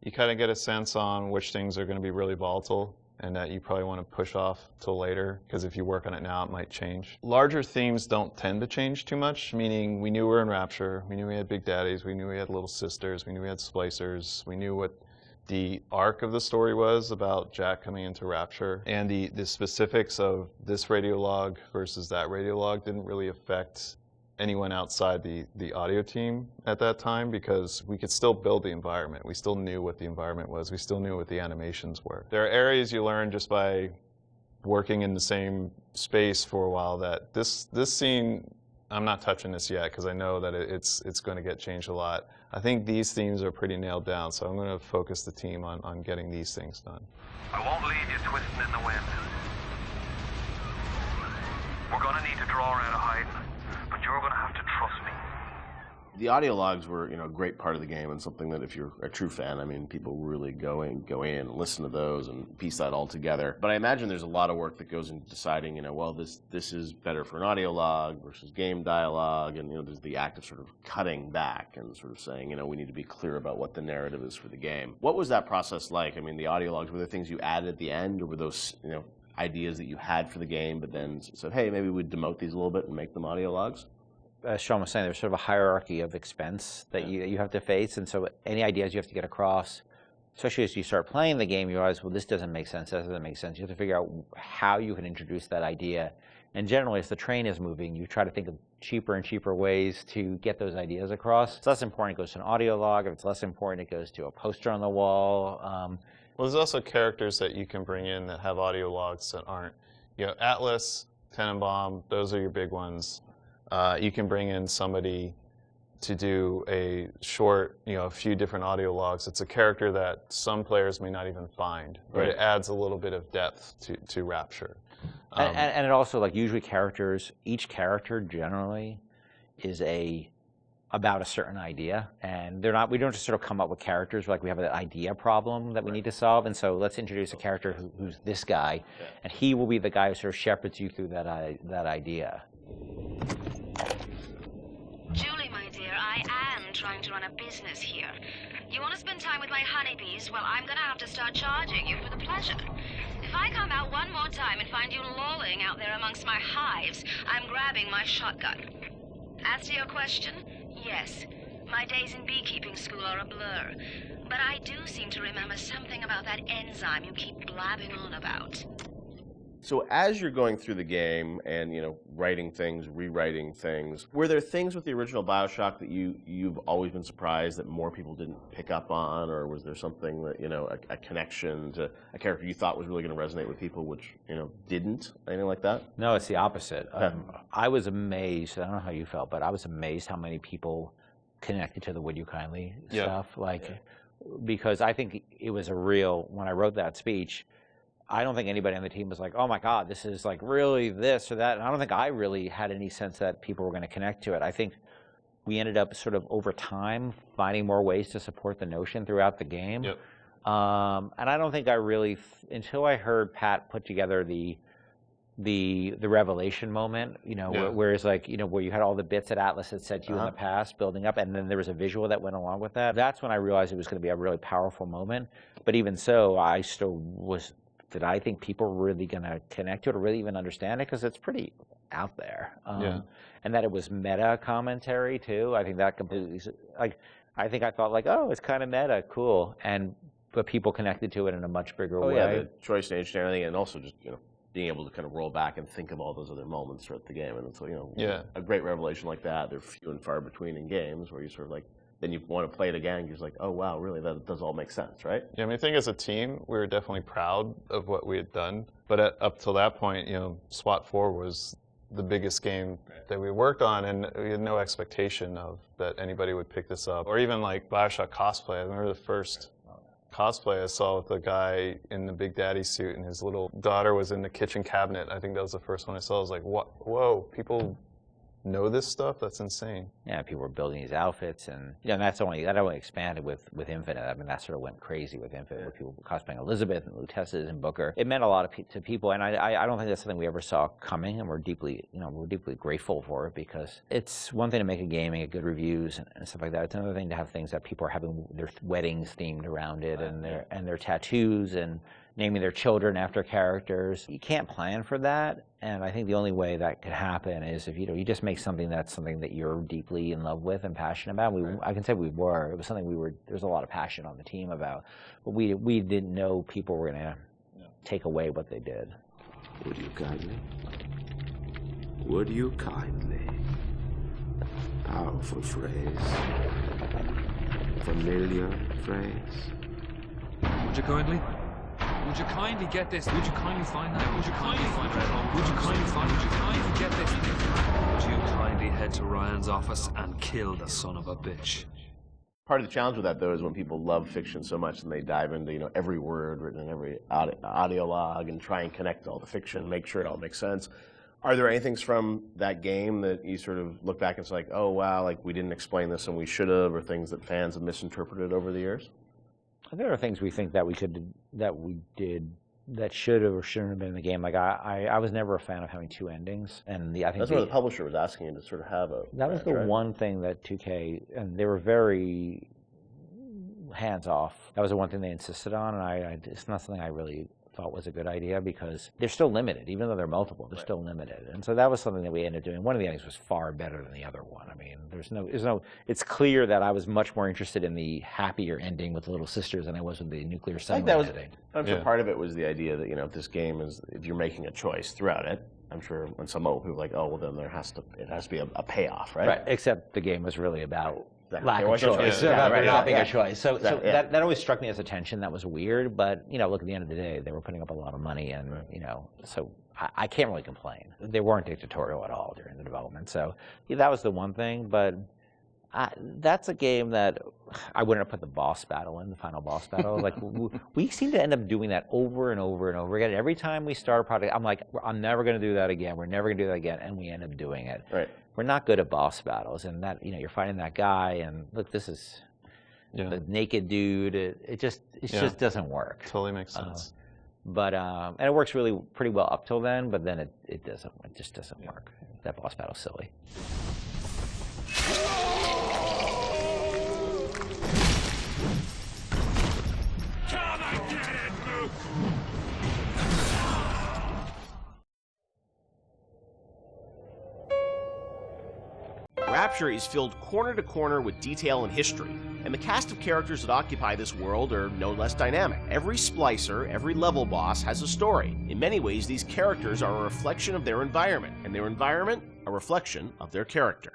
you kind of get a sense on which things are going to be really volatile and that you probably want to push off till later, because if you work on it now, it might change. Larger themes don't tend to change too much, meaning we knew we were in Rapture, we knew we had Big Daddies, we knew we had Little Sisters, we knew we had Splicers, we knew what the arc of the story was about Jack coming into Rapture, and the specifics of this radiolog versus that radiolog didn't really affect anyone outside the audio team at that time, because we could still build the environment. We still knew what the environment was. We still knew what the animations were. There are areas you learn just by working in the same space for a while that this scene, I'm not touching this yet because I know that it's going to get changed a lot. I think these themes are pretty nailed down, so I'm going to focus the team on getting these things done. I won't leave you twisting in the wind. We're gonna need to draw her out of hiding, but you're gonna have to trust me. The audio logs were, a great part of the game, and something that if you're a true fan, people really go in and listen to those and piece that all together. But I imagine there's a lot of work that goes into deciding, well, this is better for an audio log versus game dialogue, and there's the act of sort of cutting back and sort of saying, we need to be clear about what the narrative is for the game. What was that process like? The audio logs, were there things you added at the end, or were those, ideas that you had for the game, but then said, hey, maybe we'd demote these a little bit and make them audio logs? As Sean was saying, there's sort of a hierarchy of expense that you have to face, and so any ideas you have to get across, especially as you start playing the game, you realize, well, this doesn't make sense, that doesn't make sense. You have to figure out how you can introduce that idea. And generally, as the train is moving, you try to think of cheaper and cheaper ways to get those ideas across. If it's less important, it goes to an audio log. If it's less important, it goes to a poster on the wall. Well, there's also characters that you can bring in that have audio logs that aren't. Atlas, Tenenbaum, those are your big ones. You can bring in somebody to do a short, a few different audio logs. It's a character that some players may not even find, but it adds a little bit of depth to Rapture. And it also, usually each character generally is about a certain idea, and we don't just sort of come up with characters we have an idea problem that we need to solve, and so let's introduce a character who's this guy, and he will be the guy who sort of shepherds you through that idea. Julie, my dear, I am trying to run a business here. You want to spend time with my honeybees? Well, I'm gonna have to start charging you for the pleasure. If I come out one more time and find you lolling out there amongst my hives, I'm grabbing my shotgun. As to your question, yes, my days in beekeeping school are a blur, but I do seem to remember something about that enzyme you keep blabbing on about. So as you're going through the game and, writing things, rewriting things, were there things with the original BioShock that you've always been surprised that more people didn't pick up on, or was there something that, a connection to a character you thought was really going to resonate with people which, didn't? Anything like that? No, it's the opposite. I was amazed, I don't know how you felt, but I was amazed how many people connected to the Would You Kindly stuff. Because I think it was when I wrote that speech, I don't think anybody on the team was like, oh my God, this is really this or that. And I don't think I really had any sense that people were going to connect to it. I think we ended up sort of over time finding more ways to support the notion throughout the game. Yep. And I don't think I really, until I heard Pat put together the revelation moment, whereas where you had all the bits that Atlas had said to you in the past building up, and then there was a visual that went along with that. That's when I realized it was going to be a really powerful moment. But even so, I still did I think people were really going to connect to it or really even understand it? Because it's pretty out there. And that it was meta commentary, too. I think that completely, I think I thought oh, it's kind of meta, cool. But people connected to it in a much bigger way. Yeah, the choice and everything, and also just, being able to kind of roll back and think of all those other moments throughout the game. And it's, a great revelation like that, they're few and far between in games where you sort of then you want to play it again, you're oh wow, really, that does all make sense, right? Yeah, I think as a team, we were definitely proud of what we had done. But up till that point, SWAT 4 was the biggest game that we worked on, and we had no expectation of that anybody would pick this up. Or even BioShock cosplay. I remember the first cosplay I saw with a guy in the Big Daddy suit, and his little daughter was in the kitchen cabinet. I think that was the first one I saw. I was like, whoa, people know this stuff, that's insane. Yeah, people were building these outfits, and that only expanded with Infinite. I mean, that sort of went crazy with Infinite, with people cosplaying Elizabeth and Luteces and Booker. It meant a lot to people, and I don't think that's something we ever saw coming, and we're deeply grateful for it, because it's one thing to make a game and get good reviews and stuff like that. It's another thing to have things that people are having their weddings themed around it, and their tattoos and naming their children after characters. You can't plan for that, and I think the only way that could happen is if you just make something that's something that you're deeply in love with and passionate about. I can say we were. It was something there's a lot of passion on the team about, but we didn't know people were going to take away what they did. Would you kindly? Would you kindly? Powerful phrase. Familiar phrase. Would you kindly? Would you kindly get this? Would you kindly find that? Would you kindly find that? Would you kindly find? Would you kindly get this? Would you kindly head to Ryan's office and kill the son of a bitch? Part of the challenge with that, though, is when people love fiction so much and they dive into every word written in every audio log and try and connect all the fiction, make sure it all makes sense. Are there any things from that game that you sort of look back and it's like, oh wow, like we didn't explain this and we should have, or things that fans have misinterpreted over the years? There are things we think that we did that should have or shouldn't have been in the game. Like I was never a fan of having two endings, and I think that's what the publisher was asking you to sort of have a. That was the one thing that 2K, and they were very hands off. That was the one thing they insisted on, and it's not something I really thought was a good idea, because they're still limited, even though they're multiple. They're still limited, and so that was something that we ended up doing. One of the endings was far better than the other one. I mean, there's no. It's clear that I was much more interested in the happier ending with the little sisters than I was with the nuclear submarine ending. I'm sure part of it was the idea that if this game is, if you're making a choice throughout it, I'm sure when some people are like, oh well, then it has to be a payoff, right? Right. Except the game was really about lack of choice, about not being a choice. So that always struck me as a tension that was weird. But look, at the end of the day, they were putting up a lot of money, and so I can't really complain. They weren't dictatorial at all during the development. So that was the one thing. But that's a game that I wouldn't have put the boss battle in, the final boss battle. Like we seem to end up doing that over and over and over again. Every time we start a project, I'm like, I'm never going to do that again. We're never going to do that again, and we end up doing it. Right. We're not good at boss battles, and that you're fighting that guy, and look, this is the naked dude. It just doesn't work. Totally makes sense. But and it works really pretty well up till then, but then it doesn't. It just doesn't work. That boss battle's silly. Rapture is filled corner to corner with detail and history, and the cast of characters that occupy this world are no less dynamic. Every splicer, every level boss has a story. In many ways, these characters are a reflection of their environment, and their environment a reflection of their character.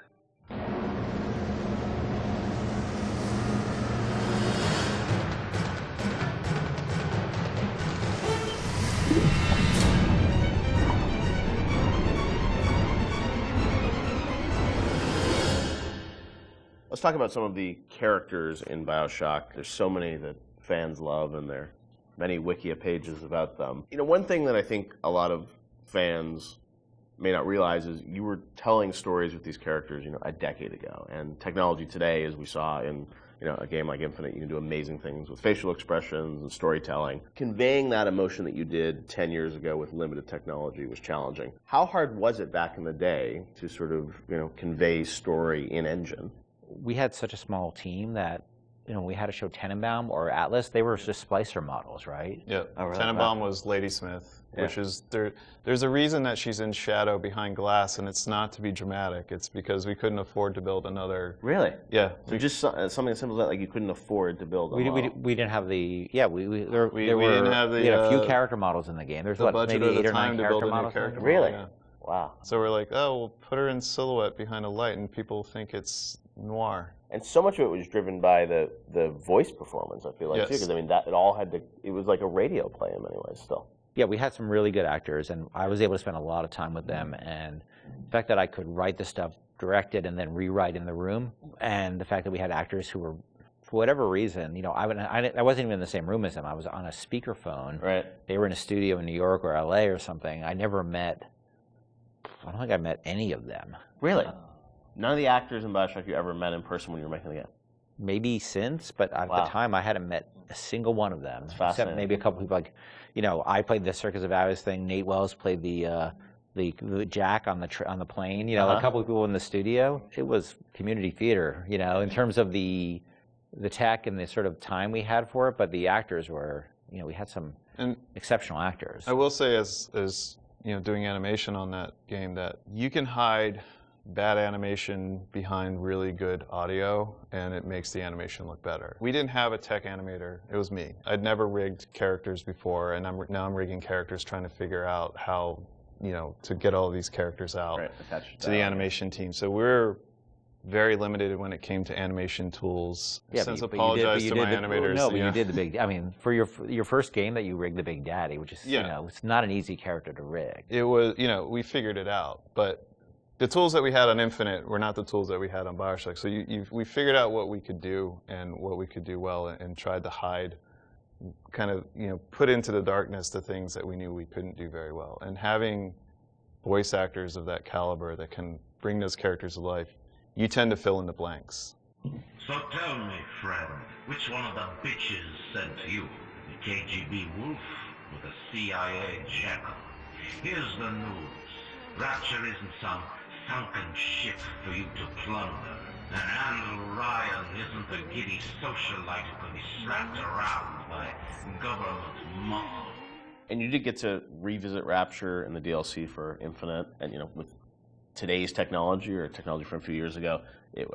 Let's talk about some of the characters in BioShock. There's so many that fans love, and there are many Wikia pages about them. One thing that I think a lot of fans may not realize is you were telling stories with these characters, a decade ago. And technology today, as we saw in a game like Infinite, you can do amazing things with facial expressions and storytelling. Conveying that emotion that you did 10 years ago with limited technology was challenging. How hard was it back in the day to sort of, convey story in engine? We had such a small team that we had to show Tenenbaum or Atlas. They were just splicer models, right? Yeah. Tenenbaum was Ladysmith, which is there's a reason that she's in shadow behind glass, and it's not to be dramatic. It's because we couldn't afford to build another. Really? Yeah. So just something as simple as that, like you couldn't afford to build. We didn't have the we had a few character models in the game. There's maybe 8 or 9 character models. Really? Yeah. Wow. So we're like, oh, we'll put her in silhouette behind a light, and people think it's noir. And so much of it was driven by the voice performance, I feel like, too, because it was like a radio play in many ways still. Yeah, we had some really good actors, and I was able to spend a lot of time with them, and the fact that I could write the stuff, direct it, and then rewrite in the room, and the fact that we had actors who were, for whatever reason, I wasn't even in the same room as them. I was on a speakerphone. Right. They were in a studio in New York or LA or something. I never met I don't think I met any of them. Really? None of the actors in BioShock you ever met in person when you were making the game? Maybe since, but at the time I hadn't met a single one of them. Except maybe a couple people like, you know, I played the Circus of Hours thing. Nate Wells played the Jack on the plane. You know, a couple of people in the studio. It was community theater, you know, in terms of the tech and the sort of time we had for it. But the actors were, you know, we had some exceptional actors. I will say, as you know, doing animation on that game, that you can hide bad animation behind really good audio, and it makes the animation look better. We didn't have a tech animator. It was me. I'd never rigged characters before, and now I'm rigging characters, trying to figure out how, you know, to get all of these characters out to the animation team. So we're very limited when it came to animation tools. Since apologize to my animators. No, but you did the big. I mean, for your first game that you rigged the Big Daddy, which is you know, it's not an easy character to rig. It was, you know, we figured it out, but the tools that we had on Infinite were not the tools that we had on BioShock. So we figured out what we could do and what we could do well, and tried to hide, kind of, you know, put into the darkness the things that we knew we couldn't do very well. And having voice actors of that caliber that can bring those characters to life, you tend to fill in the blanks. So tell me, friend, which one of the bitches sent you? The KGB wolf or the CIA jackal? Here's the news. Rapture isn't some sunken ship for you to plunder. And Andrew Ryan isn't the giddy socialite who can be slapped around by government muscle. And you did get to revisit Rapture in the DLC for Infinite, and you know, with today's technology or technology from a few years ago,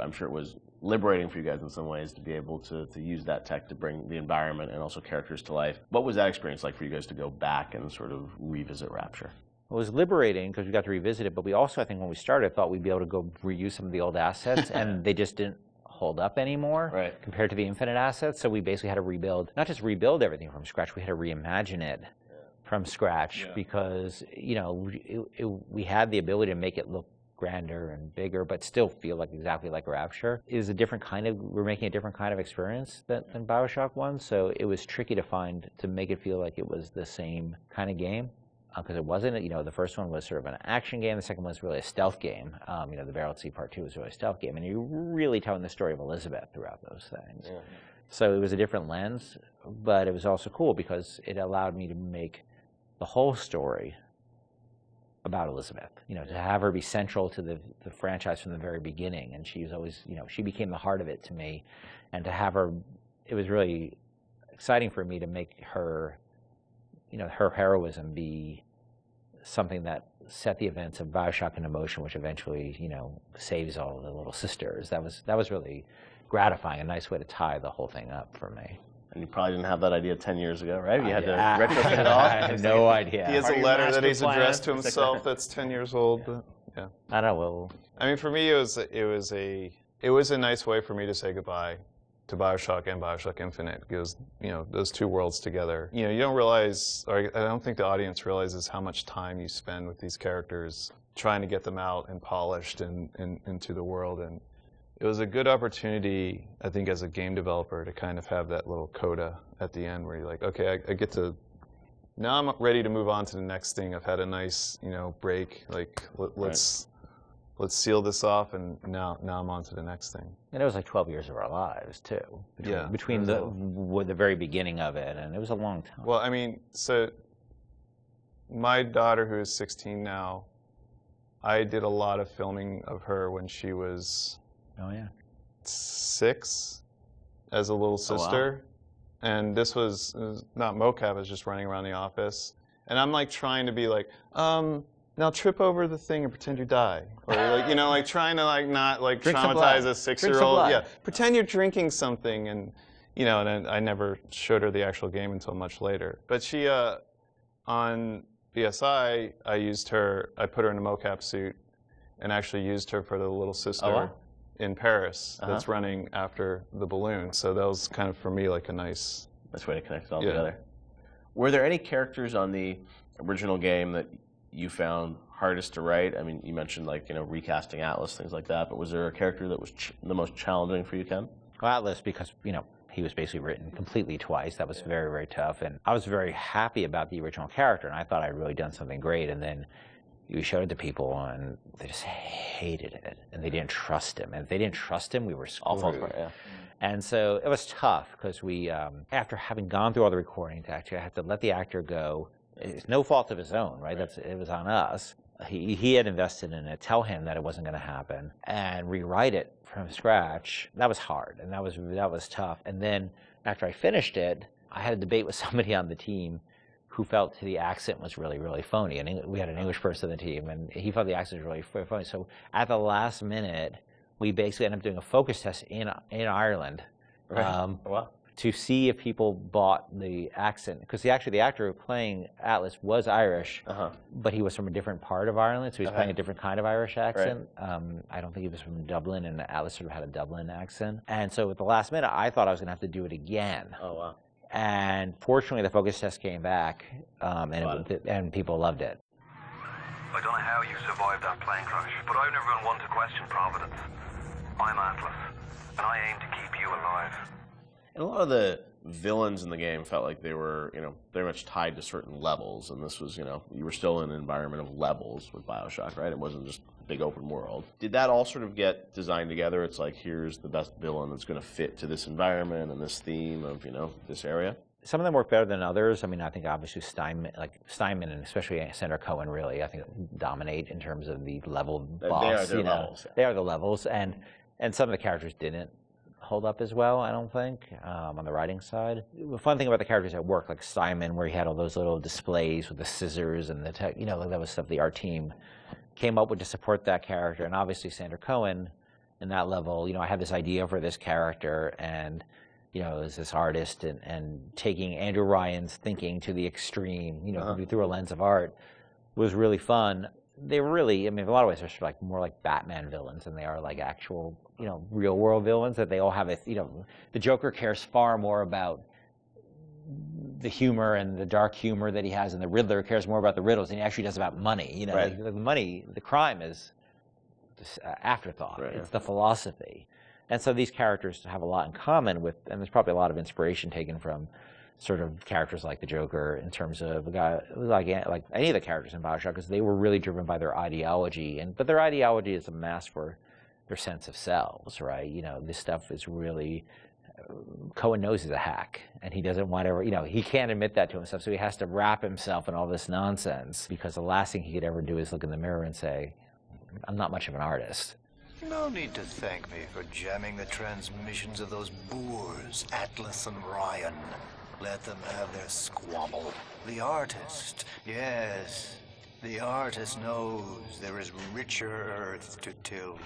I'm sure it was liberating for you guys in some ways to be able to use that tech to bring the environment and also characters to life. What was that experience like for you guys to go back and sort of revisit Rapture? It was liberating because we got to revisit it, but we also, I think when we started, thought we'd be able to go reuse some of the old assets, and they just didn't hold up anymore compared to the Infinite assets. So we basically had to rebuild, not just rebuild everything from scratch, we had to reimagine it from scratch because, you know, we had the ability to make it look grander and bigger, but still feel like exactly like Rapture. It is a different kind of, we're making a different kind of experience than BioShock 1, so it was tricky to make it feel like it was the same kind of game. Because it wasn't, you know, the first one was sort of an action game, the second one was really a stealth game. You know, the Barrel at Sea Part 2 was really a stealth game, and you're really telling the story of Elizabeth throughout those things. Yeah. So it was a different lens, but it was also cool because it allowed me to make the whole story about Elizabeth. You know, to have her be central to the franchise from the very beginning, and she was always, you know, she became the heart of it to me, and to have her, it was really exciting for me to make her, you know, her heroism be something that set the events of BioShock into motion, which eventually, you know, saves all the little sisters. That was really gratifying, a nice way to tie the whole thing up for me. And you probably didn't have that idea 10 years ago, right? You had to retrofit it all? I had no idea. He has a letter that he's addressed to himself that's 10 years old. But, yeah. I don't know. Well, I mean, for me, it was a nice way for me to say goodbye to BioShock and BioShock Infinite, because, you know, those two worlds together, you know, you don't realize, or I don't think the audience realizes how much time you spend with these characters trying to get them out and polished and into the world. And it was a good opportunity, I think, as a game developer to kind of have that little coda at the end where you're like, okay, I get to, now I'm ready to move on to the next thing. I've had a nice, you know, break, like let's seal this off, and now I'm on to the next thing. And it was like 12 years of our lives, too. Between the very beginning of it, and it was a long time. Well, I mean, so my daughter, who is 16 now, I did a lot of filming of her when she was 6 as a little sister. Wow. And this was not mocap, I was just running around the office. And I'm like trying to be like, now trip over the thing and pretend you die. Or like, you know, like trying to like not like traumatize a 6-year-old. Yeah, pretend you're drinking something, and you know, and I never showed her the actual game until much later. But she, on BSI, I put her in a mocap suit and actually used her for the little sister in Paris that's running after the balloon. So that was kind of, for me, like a nice way to connect it all together. Were there any characters on the original game that you found hardest to write? I mean, you mentioned, like, you know, recasting Atlas, things like that, but was there a character that was the most challenging for you, Ken? Well, Atlas, because, you know, he was basically written completely twice. That was very, very tough, and I was very happy about the original character, and I thought I'd really done something great, and then we showed it to people, and they just hated it, and they didn't trust him. And if they didn't trust him, we were screwed. Yeah. And so it was tough because we, after having gone through all the recording, actually, I had to let the actor go. It's no fault of his own, right? It was on us. He had invested in it, tell him that it wasn't going to happen, and rewrite it from scratch. That was hard, and that was tough. And then after I finished it, I had a debate with somebody on the team who felt the accent was really, really phony. And we had an English person on the team, and he felt the accent was really phony. So at the last minute, we basically ended up doing a focus test in Ireland, to see if people bought the accent. Because the actor playing Atlas was Irish, but he was from a different part of Ireland, so he was playing a different kind of Irish accent. I don't think he was from Dublin, and Atlas sort of had a Dublin accent. And so at the last minute, I thought I was going to have to do it again. Oh, wow. And fortunately, the focus test came back, and people loved it. I don't know how you survived that plane crash, but I've never been one to question Providence. I'm Atlas, and I aim to keep you alive. And a lot of the villains in the game felt like they were, very much tied to certain levels, and this was, you were still in an environment of levels with BioShock, right? It wasn't just a big open world. Did that all sort of get designed together? It's like, here's the best villain that's going to fit to this environment and this theme of, this area? Some of them work better than others. I mean, I think obviously Steinman and especially Sandra Cohen really, I think, dominate in terms of the level boss. They are their levels. They are the levels, and some of the characters didn't hold up as well, I don't think, on the writing side. The fun thing about the characters at work, like Simon, where he had all those little displays with the scissors and the tech, that was stuff the art team came up with to support that character. And obviously Sandra Cohen, in that level, I had this idea for this character, and as this artist, and taking Andrew Ryan's thinking to the extreme, through a lens of art, was really fun. They were really, in a lot of ways, they're sort of like more like Batman villains than they are like actual, real world villains. That they all have the Joker cares far more about the humor and the dark humor that he has, and the Riddler cares more about the riddles than he actually does about money. Right. Like, the money, the crime is this afterthought. Right. It's the philosophy. And so these characters have a lot in common with, and there's probably a lot of inspiration taken from sort of characters like the Joker in terms of a guy like any of the characters in BioShock, because they were really driven by their ideology, but their ideology is a mask for their sense of selves, right? This stuff is really, Cohen knows he's a hack, and he doesn't want to he can't admit that to himself, so he has to wrap himself in all this nonsense, because the last thing he could ever do is look in the mirror and say, I'm not much of an artist. No need to thank me for jamming the transmissions of those boors, Atlas and Ryan. Let them have their squabble. The artist, yes, the artist knows there is richer earth to till.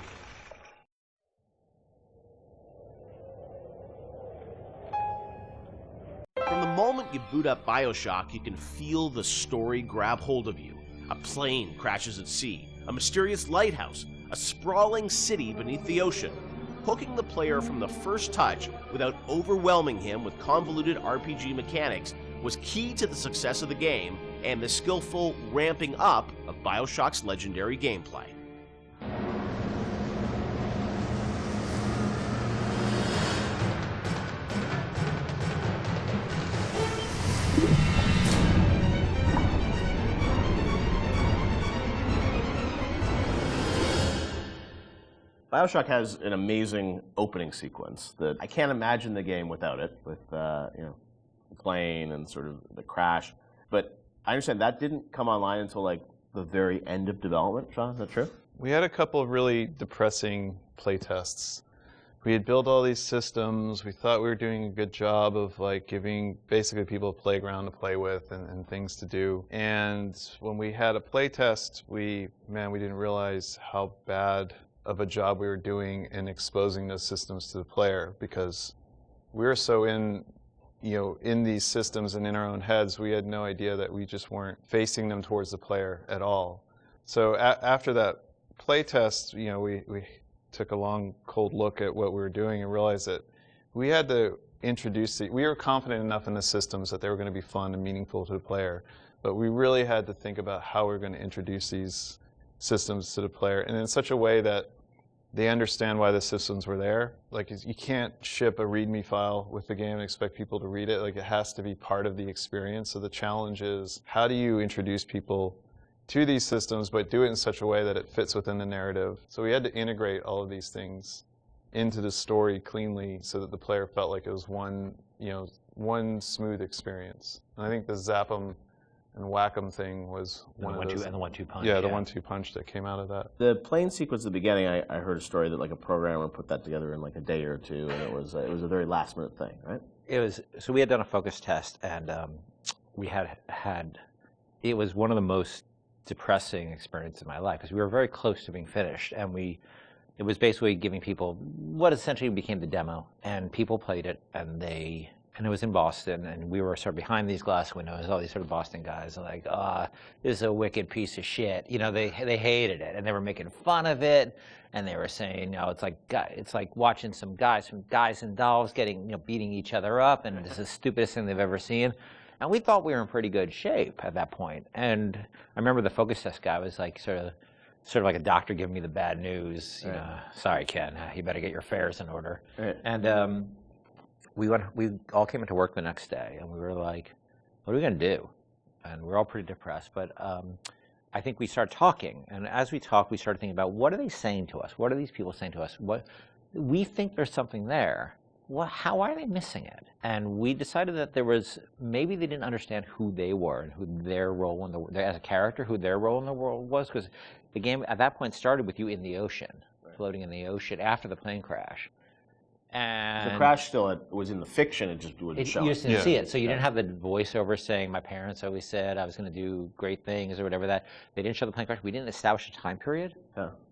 From the moment you boot up BioShock, you can feel the story grab hold of you. A plane crashes at sea, a mysterious lighthouse, a sprawling city beneath the ocean. Hooking the player from the first touch without overwhelming him with convoluted RPG mechanics was key to the success of the game and the skillful ramping up of BioShock's legendary gameplay. BioShock has an amazing opening sequence that I can't imagine the game without it, with the plane and sort of the crash. But I understand that didn't come online until like the very end of development. Sean, is that true? We had a couple of really depressing playtests. We had built all these systems. We thought we were doing a good job of like giving basically people a playground to play with and things to do. And when we had a playtest, we didn't realize how bad of a job we were doing in exposing those systems to the player, because we were so in these systems and in our own heads, we had no idea that we just weren't facing them towards the player at all. So after that playtest, we took a long, cold look at what we were doing and realized that we had to introduce we were confident enough in the systems that they were going to be fun and meaningful to the player, but we really had to think about how we were going to introduce these systems to the player, and in such a way that they understand why the systems were there. Like, you can't ship a README file with the game and expect people to read it. Like, it has to be part of the experience. So the challenge is, how do you introduce people to these systems, but do it in such a way that it fits within the narrative. So we had to integrate all of these things into the story cleanly so that the player felt like it was one smooth experience. And I think the zap 'em and whack 'em thing was one of those. And the 1-2 punch. Yeah, the 1-2 punch that came out of that. The plane sequence at the beginning, I heard a story that like a programmer put that together in like a day or two, and it was a very last minute thing, right? It was. So we had done a focus test, and we had. It was one of the most depressing experiences of my life because we were very close to being finished, and it was basically giving people what essentially became the demo, and people played it, and it was in Boston, and we were sort of behind these glass windows, all these sort of Boston guys like, this is a wicked piece of shit. They hated it, and they were making fun of it, and they were saying, it's like watching some guys and dolls beating each other up, and it's the stupidest thing they've ever seen. And we thought we were in pretty good shape at that point. And I remember the focus test guy was like sort of like a doctor giving me the bad news. Sorry, Ken, you better get your affairs in order. Right. And we all came into work the next day, and we were like, what are we going to do? And we were all pretty depressed. But I think we started talking. And as we talked, we started thinking about what are they saying to us? What are these people saying to us? We think there's something there. How are they missing it? And we decided that maybe they didn't understand who they were and who their role as a character, who their role in the world was, because the game at that point started with you in the ocean, floating in the ocean after the plane crash. And the crash still was in the fiction, it just wouldn't show it. You just didn't see it, so you didn't have the voiceover saying, my parents always said I was going to do great things or whatever that. They didn't show the plane crash. We didn't establish a time period.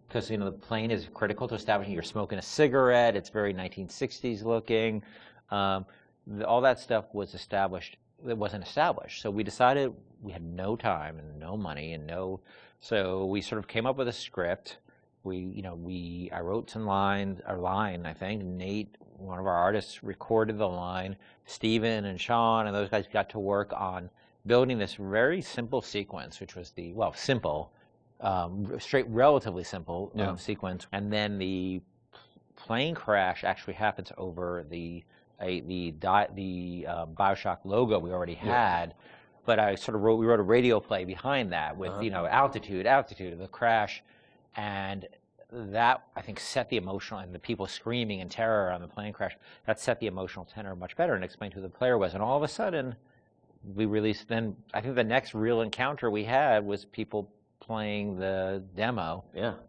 Because the plane is critical to establishing. You're smoking a cigarette. It's very 1960s looking. All that stuff was established. It wasn't established. So we decided we had no time and no money So we sort of came up with a script. I wrote some lines. A line, I think. Nate, one of our artists, recorded the line. Steven and Sean and those guys got to work on building this very simple sequence, which was simple. Relatively simple sequence, and then the plane crash actually happens over the BioShock logo we already had, but we wrote a radio play behind that with altitude of the crash, and that I think set the emotional and the people screaming in terror on the plane crash. That set the emotional tenor much better and explained who the player was, and all of a sudden we released. Then I think the next real encounter we had was people playing the demo,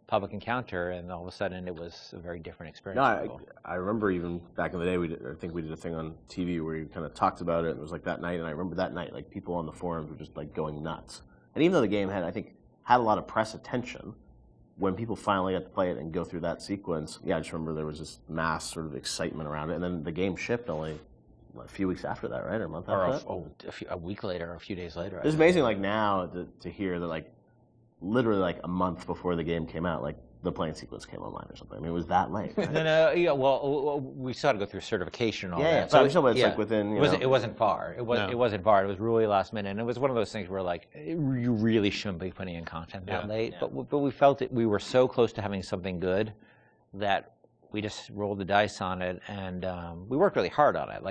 public encounter, and all of a sudden it was a very different experience. No, I remember even back in the day, I think we did a thing on TV where you kind of talked about it, and it was like that night, and I remember that night, like people on the forums were just like going nuts. And even though the game had a lot of press attention, when people finally got to play it and go through that sequence, I just remember there was this mass sort of excitement around it, and then the game shipped only a few weeks after that, right? Or a month after that? A week later, or a few days later. It's amazing, like now, to hear that, literally like a month before the game came out, the plane sequence came online or something. I mean, it was that late. Right? Well, we still had to go through certification and all that. Yeah, so it's like within. It wasn't far. It wasn't far. It was really last minute, and it was one of those things where you really shouldn't be putting in content that late. Yeah. But we felt we were so close to having something good that we just rolled the dice on it, and we worked really hard on it.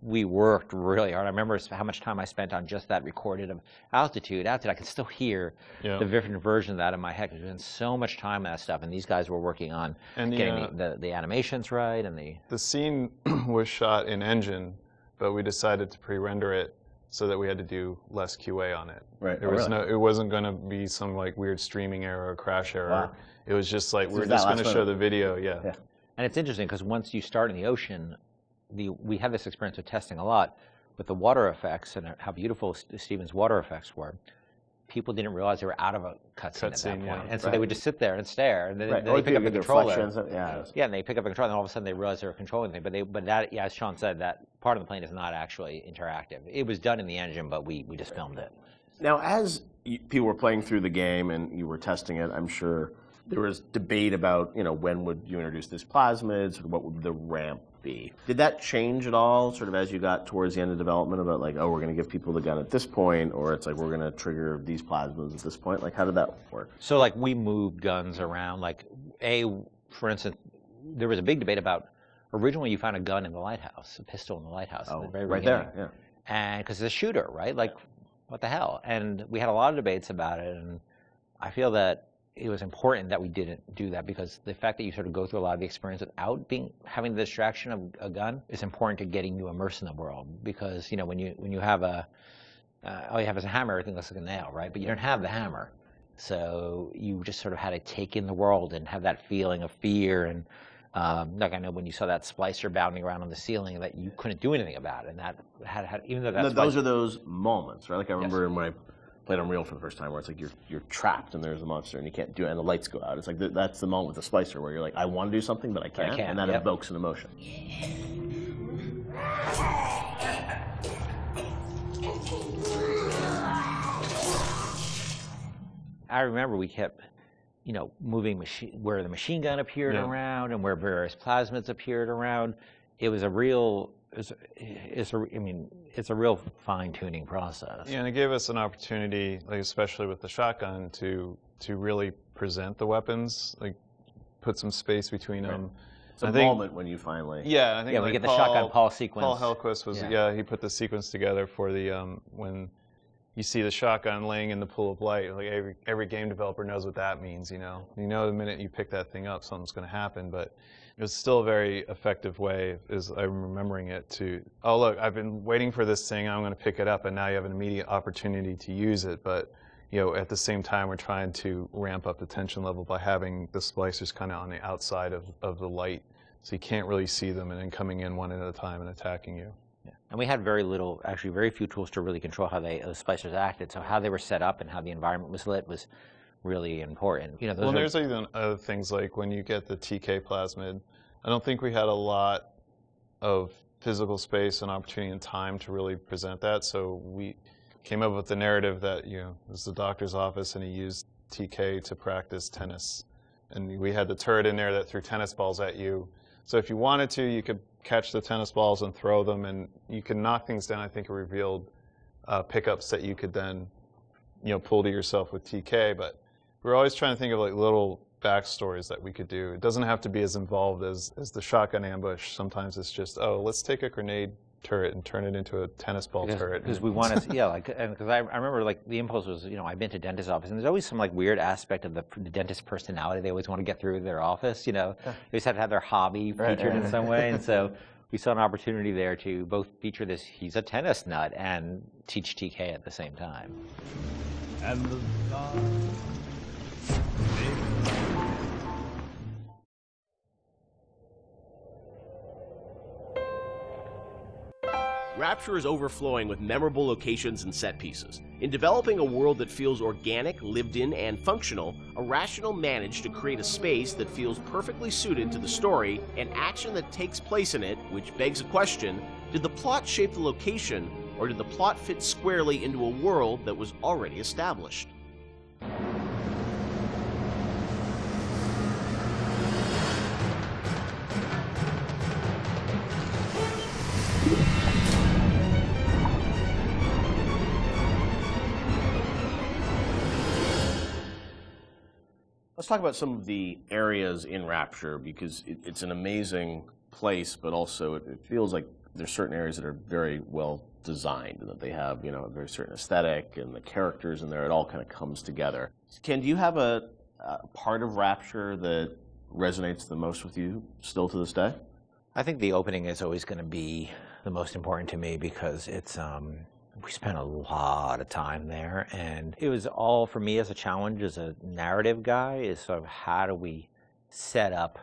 We worked really hard. I remember how much time I spent on just that recorded of altitude. I could still hear the different version of that in my head. There's been so much time on that stuff, and these guys were working on getting the animations right and the scene was shot in engine, but we decided to pre-render it so that we had to do less QA on it. Right. It wasn't going to be some weird streaming error or crash error. Wow. It was just we're just going to show the video, yeah. And it's interesting because once you start in the ocean, we had this experience of testing a lot with the water effects and how beautiful Steven's water effects were. People didn't realize they were out of a cutscene at that point, and so they would just sit there and stare, and then they pick up the controller. And they pick up the controller, and all of a sudden they realize they were controlling things. But that, as Sean said, that part of the plane is not actually interactive. It was done in the engine, but we just filmed it. Now, as people were playing through the game and you were testing it, I'm sure there was debate about, when would you introduce these plasmids, what would the ramp be? Did that change at all, sort of as you got towards the end of development, about we're going to give people the gun at this point, or it's we're going to trigger these plasmids at this point? How did that work? So, we moved guns around. For instance, there was a big debate about, originally you found a gun in the lighthouse, a pistol in the lighthouse. Oh, in the very right beginning. there, yeah. And because it's a shooter, right? what the hell? And we had a lot of debates about it, and I feel that it was important that we didn't do that, because the fact that you sort of go through a lot of the experience without having the distraction of a gun is important to getting you immersed in the world. Because when you have all you have is a hammer, everything looks like a nail, right? But you don't have the hammer, so you just sort of had to take in the world and have that feeling of fear. And like I know when you saw that splicer bounding around on the ceiling, that you couldn't do anything about it, and that had even though that's those are those moments, right? Like I remember when I played Unreal for the first time, where it's like you're trapped and there's a monster and you can't do it, and the lights go out. It's like that's the moment with the splicer where you're like, I want to do something but I can't, and that evokes an emotion. I remember we kept, moving where the machine gun appeared around and where various plasmids appeared around. It was a real. It's a real fine-tuning process. Yeah, and it gave us an opportunity, like especially with the shotgun, to really present the weapons, like put some space between them. It's a moment when you finally. Yeah, I think we get the shotgun Paul sequence. Paul Hellquist was he put the sequence together for the when you see the shotgun laying in the pool of light. Like every game developer knows what that means. You know the minute you pick that thing up, something's going to happen. But it was still a very effective way, as I'm remembering it, to, oh look, I've been waiting for this thing, I'm going to pick it up, and now you have an immediate opportunity to use it. But at the same time, we're trying to ramp up the tension level by having the splicers kind of on the outside of the light, so you can't really see them, and then coming in one at a time and attacking you. Yeah. And we had very few tools to really control how the splicers acted. So how they were set up and how the environment was lit was really important. There's even other things like when you get the TK plasmid, I don't think we had a lot of physical space and opportunity and time to really present that. So we came up with the narrative that, it was the doctor's office and he used TK to practice tennis. And we had the turret in there that threw tennis balls at you. So if you wanted to, you could catch the tennis balls and throw them, and you could knock things down. I think it revealed pickups that you could then, pull to yourself with TK. But we're always trying to think of like little backstories that we could do. It doesn't have to be as involved as the shotgun ambush. Sometimes it's just, let's take a grenade turret and turn it into a tennis ball turret. Because we want to, because I remember like the impulse was, I've been to dentist's office, and there's always some like weird aspect of the dentist personality they always want to get through their office. They just have to have their hobby featured in some way, and so we saw an opportunity there to both feature this, he's a tennis nut, and teach TK at the same time. And the Rapture is overflowing with memorable locations and set pieces. In developing a world that feels organic, lived in, and functional, Irrational managed to create a space that feels perfectly suited to the story and action that takes place in it, which begs a question: did the plot shape the location, or did the plot fit squarely into a world that was already established? Let's talk about some of the areas in Rapture, because it's an amazing place, but also it feels like there's certain areas that are very well designed and that they have, a very certain aesthetic, and the characters in there, it all kind of comes together. Ken, do you have a part of Rapture that resonates the most with you still to this day? I think the opening is always going to be the most important to me, because it's we spent a lot of time there, and it was all, for me as a challenge, as a narrative guy, is sort of how do we set up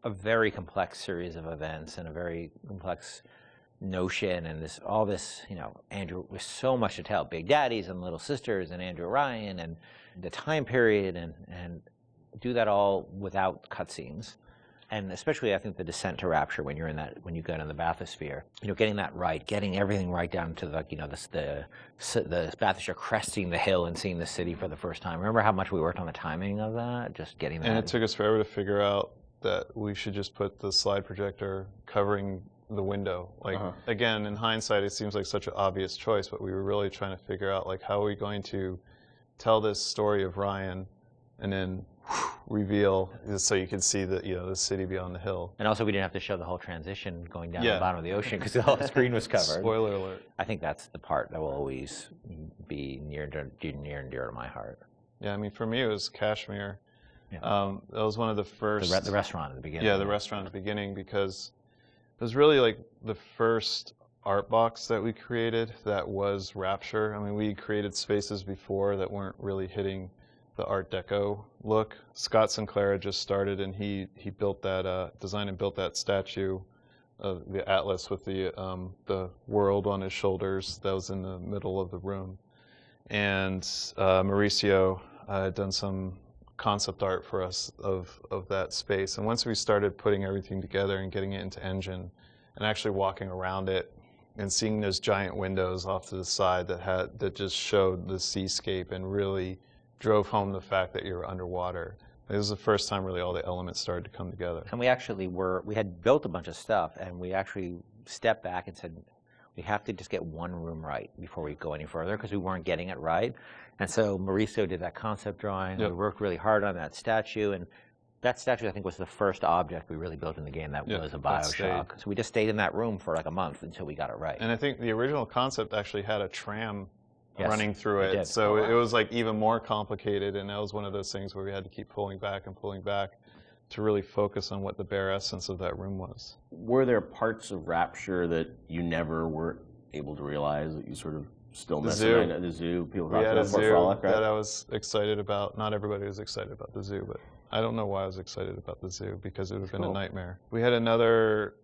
a very complex series of events and a very complex notion, and all this, Andrew, with so much to tell, Big Daddies and Little Sisters and Andrew Ryan and the time period, and do that all without cutscenes. And especially, I think, the descent to Rapture, when you go in the bathysphere, getting that right, getting everything right down to the bathysphere, cresting the hill and seeing the city for the first time. Remember how much we worked on the timing of that, just getting that. And it took us forever to figure out that we should just put the slide projector covering the window. Again, in hindsight, it seems like such an obvious choice, but we were really trying to figure out, how are we going to tell this story of Ryan, and then reveal, so you could see the city beyond the hill. And also, we didn't have to show the whole transition going down Yeah. the bottom of the ocean because the whole screen was covered. Spoiler alert. I think that's the part that will always be near and dear to my heart. Yeah, I mean, for me, it was Kashmir. Yeah. That was one of the first... The restaurant at the beginning. Yeah, the restaurant at the beginning, because it was really like the first art box that we created that was Rapture. I mean, we created spaces before that weren't really hitting the Art Deco look. Scott Sinclair had just started, and he built that, designed and built that statue of the Atlas with the world on his shoulders that was in the middle of the room. And Mauricio had done some concept art for us of that space. And once we started putting everything together and getting it into Engine and actually walking around it and seeing those giant windows off to the side that just showed the seascape and really drove home the fact that you were underwater. It was the first time really all the elements started to come together. And we actually we had built a bunch of stuff, and we actually stepped back and said, we have to just get one room right before we go any further, because we weren't getting it right. And so Mauricio did that concept drawing. Yep. We worked really hard on that statue, and that statue, I think, was the first object we really built in the game that was a BioShock. So we just stayed in that room for like a month until we got it right. And I think the original concept actually had a tram running through it it. did. So it was like even more complicated, and that was one of those things where we had to keep pulling back to really focus on what the bare essence of that room was. Were there parts of Rapture that you never were able to realize that you sort of still missed? The zoo. People We had a zoo Frolic, right? that I was excited about. Not everybody was excited about the zoo, but I don't know why I was excited about the zoo, because it would have been a nightmare. We had another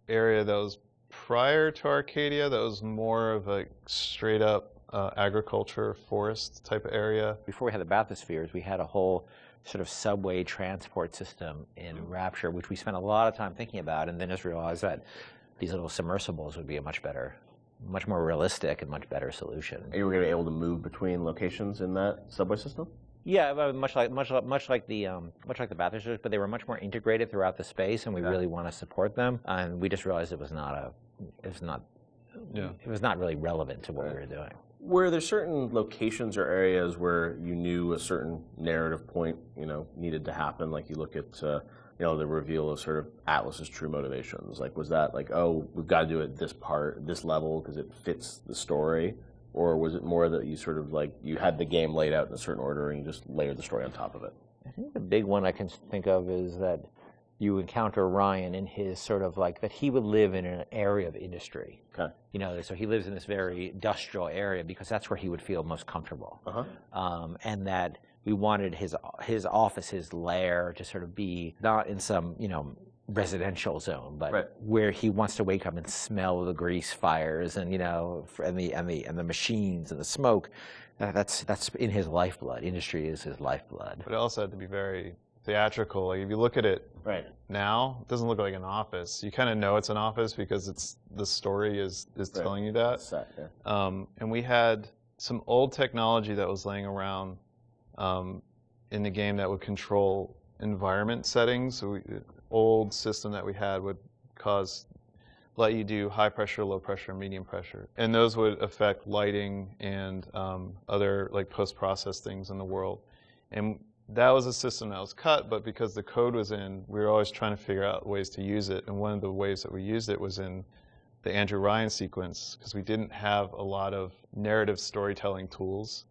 area that was prior to Arcadia that was more of a straight up agriculture, forest type of area. Before we had the bathyspheres, we had a whole sort of subway transport system in Rapture, which we spent a lot of time thinking about, and then just realized that these little submersibles would be a much more realistic and much better solution. You were going to be able to move between locations in that subway system? Yeah, much like the bathyspheres, but they were much more integrated throughout the space, and we really want to support them. And we just realized it was not really relevant to what we were doing. Were there certain locations or areas where you knew a certain narrative point, needed to happen? Like you look at, the reveal of sort of Atlas's true motivations. Like, was that like, oh, we've got to do it this level because it fits the story? Or was it more that you sort of like, you had the game laid out in a certain order and you just layered the story on top of it? I think the big one I can think of is that you encounter Ryan in his sort of like, that he would live in an area of industry. Okay. So he lives in this very industrial area because that's where he would feel most comfortable. And that we wanted his office, his lair, to sort of be not in some, residential zone, but where he wants to wake up and smell the grease fires and, and the machines and the smoke. That's in his lifeblood. Industry is his lifeblood. But it also had to be very theatrical. Like if you look at it now, it doesn't look like an office. You kind of know it's an office because the story is telling you that. Set, and we had some old technology that was laying around in the game that would control environment settings. So old system that we had would let you do high pressure, low pressure, medium pressure. And those would affect lighting and other like post-process things in the world. And that was a system that was cut, but because the code was in, we were always trying to figure out ways to use it. And one of the ways that we used it was in the Andrew Ryan sequence, because we didn't have a lot of narrative storytelling tools.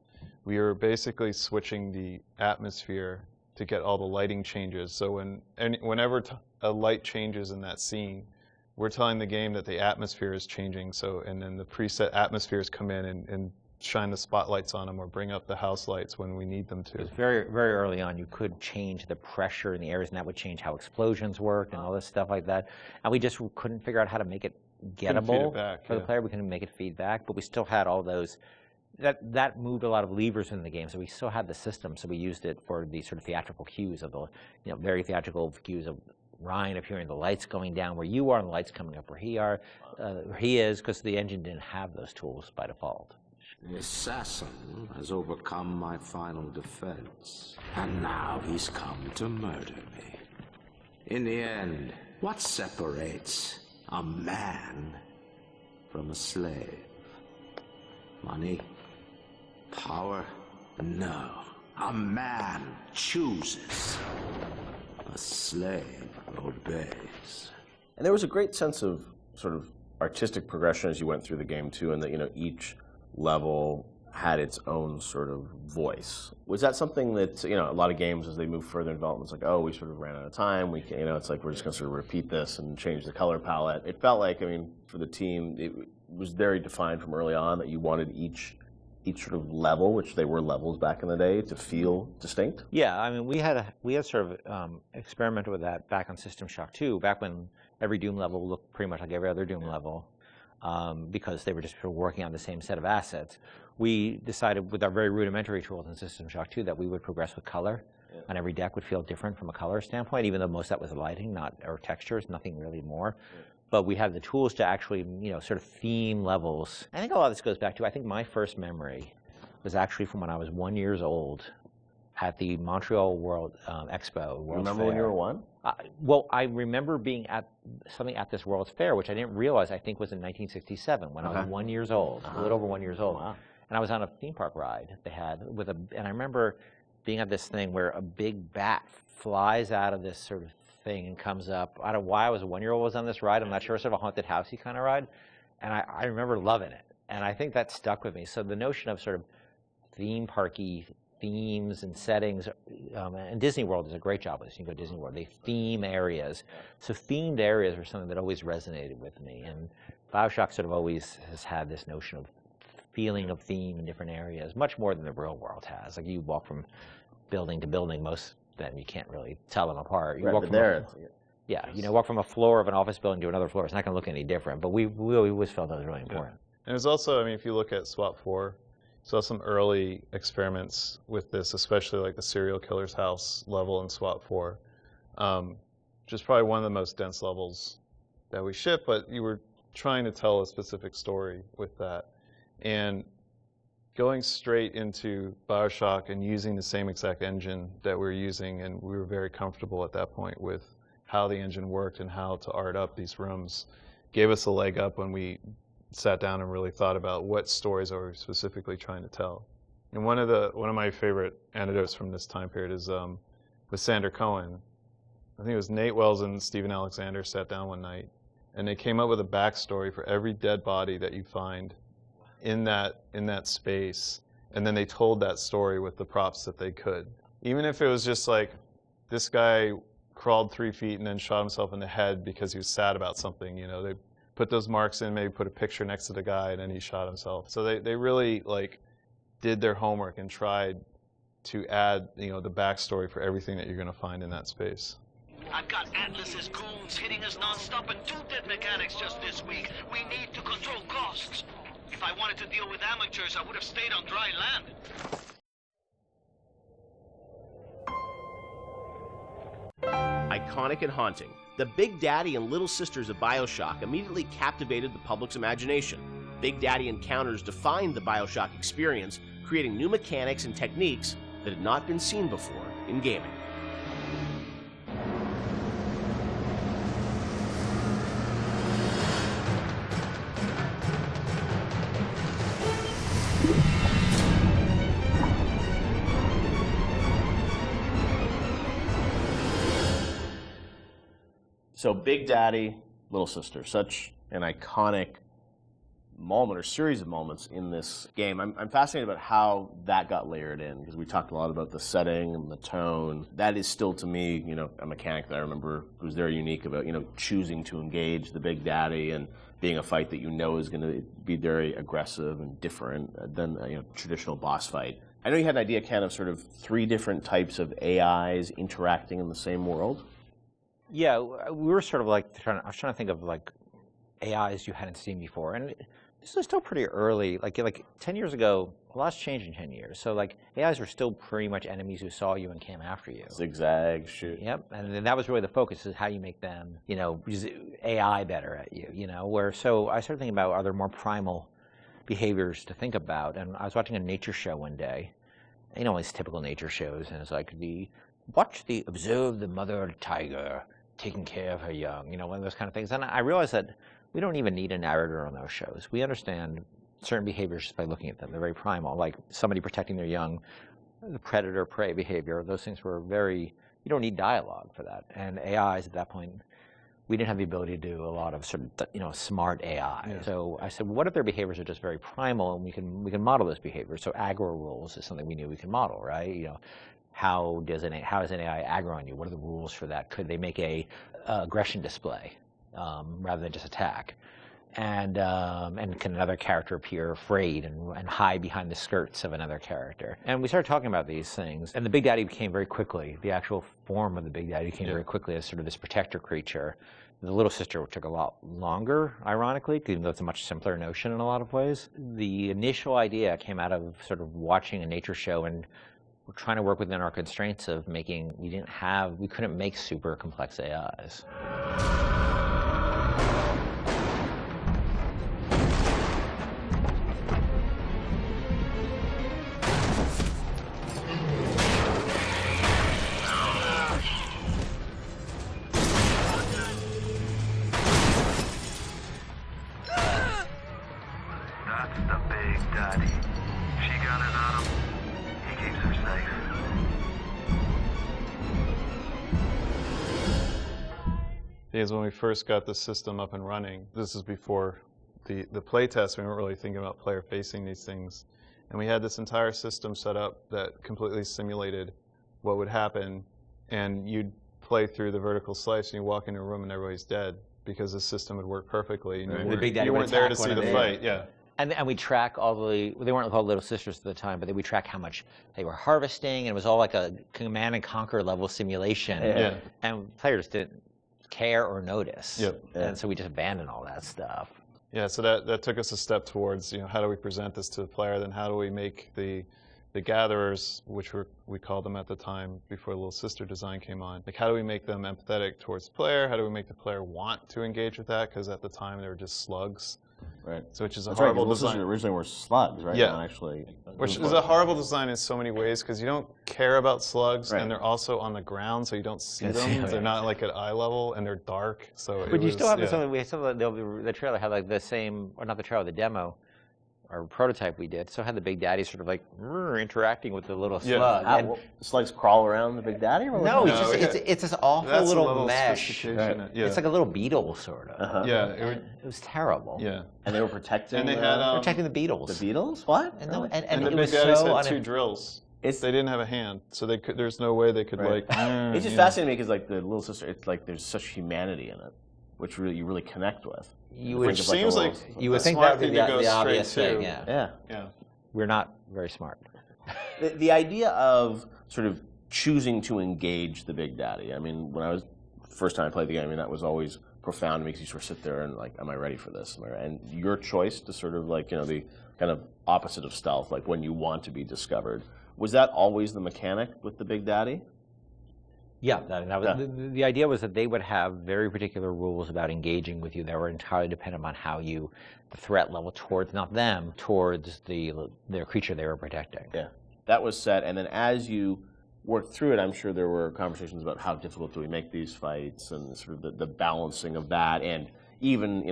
We were basically switching the atmosphere to get all the lighting changes. So whenever a light changes in that scene, we're telling the game that the atmosphere is changing. So, and then the preset atmospheres come in and shine the spotlights on them or bring up the house lights when we need them to. It was very, very early on. You could change the pressure in the areas, and that would change how explosions worked and all this stuff like that. And we just couldn't figure out how to make it gettable for the player. We couldn't make it feedback, but we still had all those. That moved a lot of levers in the game, so we still had the system. So we used it for the sort of theatrical cues of the, very theatrical cues of Ryan appearing, the lights going down where you are, and the lights coming up where he is, because the engine didn't have those tools by default. The assassin has overcome my final defense, and now he's come to murder me. In the end, what separates a man from a slave? Money? Power? No. A man chooses. A slave obeys. And there was a great sense of sort of artistic progression as you went through the game too, and that each level had its own sort of voice. Was that something that a lot of games as they move further in development, it's like, oh, we sort of ran out of time. We can, it's like we're just going to sort of repeat this and change the color palette. It felt like, for the team, it was very defined from early on that you wanted each sort of level, which they were levels back in the day, to feel distinct. Yeah, we had sort of experimented with that back on System Shock 2, back when every Doom level looked pretty much like every other Doom level, because they were just sort of working on the same set of assets. We decided with our very rudimentary tools in System Shock 2 that we would progress with color, and every deck would feel different from a color standpoint, even though most of that was lighting, or textures, nothing really more. But we have the tools to actually, sort of theme levels. I think a lot of this goes back to, I think my first memory was actually from when I was 1 year old at the Montreal World Expo. Remember when you were 1? Well, I remember being at something at this World's Fair, which I didn't realize, I think was in 1967, when I was 1 year old, a little over 1 year old. Wow. And I was on a theme park ride they had and I remember being at this thing where a big bat flies out of this sort of thing and comes up. I don't know why I was a 1 year old was on this ride. I'm not sure, sort of a haunted housey kind of ride. And I remember loving it. And I think that stuck with me. So the notion of sort of theme parky themes and settings, and Disney World does a great job with this. You can go to Disney World, they theme areas. So themed areas were something that always resonated with me. And BioShock sort of always has had this notion of feeling of theme in different areas, much more than the real world has. Like you walk from building to building, most of them you can't really tell them apart. You walk from walk from a floor of an office building to another floor. It's not going to look any different. But we always felt that was really important. And there's also, if you look at SWAT 4, saw some early experiments with this, especially like the serial killer's house level in SWAT 4, which is probably one of the most dense levels that we ship. But you were trying to tell a specific story with that. And going straight into BioShock and using the same exact engine that we were using, and we were very comfortable at that point with how the engine worked and how to art up these rooms, gave us a leg up when we sat down and really thought about what stories are we specifically trying to tell. And one of my favorite anecdotes from this time period is with Sander Cohen. I think it was Nate Wells and Stephen Alexander sat down one night, and they came up with a backstory for every dead body that you find in that space, and then they told that story with the props that they could. Even if it was just like, this guy crawled 3 feet and then shot himself in the head because he was sad about something, they put those marks in, maybe put a picture next to the guy, and then he shot himself. So they really did their homework and tried to add the backstory for everything that you're going to find in that space. I've got Atlas's goons hitting us non-stop and 2 dead mechanics just this week. We need to control costs. If I wanted to deal with amateurs, I would have stayed on dry land. Iconic and haunting, the Big Daddy and Little Sisters of BioShock immediately captivated the public's imagination. Big Daddy encounters defined the BioShock experience, creating new mechanics and techniques that had not been seen before in gaming. So Big Daddy, Little Sister, such an iconic moment or series of moments in this game. I'm fascinated about how that got layered in, because we talked a lot about the setting and the tone. That is still, to me, a mechanic that I remember was very unique about, choosing to engage the Big Daddy and being a fight that is going to be very aggressive and different than a traditional boss fight. I know you had an idea, Ken, of sort of 3 different types of AIs interacting in the same world. Yeah, we were sort of I was trying to think of AIs you hadn't seen before, and this was still pretty early. Like 10 years ago, a lot's changed in 10 years. So AIs were still pretty much enemies who saw you and came after you. Zigzag, shoot. Yep, and then that was really the focus, is how you make them, use AI better at you. So I started thinking about, are there more primal behaviors to think about? And I was watching a nature show one day, these typical nature shows, and it's like observe the mother tiger taking care of her young, one of those kind of things. And I realized that we don't even need a narrator on those shows. We understand certain behaviors just by looking at them. They're very primal, like somebody protecting their young the predator-prey behavior. Those things were very, you don't need dialogue for that. And AIs at that point, we didn't have the ability to do a lot of sort of, smart AI. Yeah. So I said, well, what if their behaviors are just very primal and we can model those behaviors? So aggro rules is something we knew we can model, right? How does an AI aggro on you? What are the rules for that? Could they make a aggression display rather than just attack? And can another character appear afraid and hide behind the skirts of another character? And we started talking about these things. And the Big Daddy became very quickly, the actual form of the Big Daddy became very quickly as sort of this protector creature. The little sister took a lot longer, ironically, even though it's a much simpler notion in a lot of ways. The initial idea came out of sort of watching a nature show, and we're trying to work within our constraints of making, we couldn't make super complex AIs. Because when we first got the system up and running, this is before the playtest, we weren't really thinking about player facing these things. And we had this entire system set up that completely simulated what would happen. And you'd play through the vertical slice and you walk into a room and everybody's dead because the system would work perfectly. You weren't there to see the fight. Yeah. And we track they weren't called Little Sisters at the time, but we track how much they were harvesting, and it was all like a Command and Conquer level simulation. Yeah. And players didn't care or notice. Yep. And so we just abandoned all that stuff. Yeah, so that took us a step towards, how do we present this to the player, then how do we make the gatherers, which we called them at the time before Little Sister design came on, like how do we make them empathetic towards the player, how do we make the player want to engage with that, because at the time they were just slugs. Right. So which is a That's horrible right, design. Originally were slugs, right? Yeah. Not actually. Which is a horrible design in so many ways because you don't care about slugs, Right. and they're also on the ground, so you don't see them. They're not like at eye level, and they're dark. So But you still have the trailer had like the same, or not the trailer, the demo, or prototype we did. So it had the Big Daddy sort of like interacting with the little slug. And slugs crawl around the Big Daddy? Or no, it's this awful little mesh. Right. Yeah. It's like a little beetle, sort of. Uh-huh. Yeah, it was terrible. Yeah. And they were protecting. And they had protecting the beetles. The beetles? What? And the it Big was Daddies so had two drills. They didn't have a hand, so there's no way they could It's just fascinating because like the Little Sister, it's like there's such humanity in it, which you really connect with. Which seems like you would think that would be the obvious thing. Yeah. We're not very smart. The idea of sort of choosing to engage the Big Daddy. I mean, when I was first time I played the game, that was always profound. It makes you sort of sit there and like, am I ready for this? And your choice to sort of like, the kind of opposite of stealth, like when you want to be discovered. Was that always the mechanic with the Big Daddy? Yeah, the idea was that they would have very particular rules about engaging with you that were entirely dependent on how the threat level towards, not them, towards their creature they were protecting. Yeah, that was set, and then as you worked through it, I'm sure there were conversations about how difficult do we make these fights and sort of the balancing of that, and even,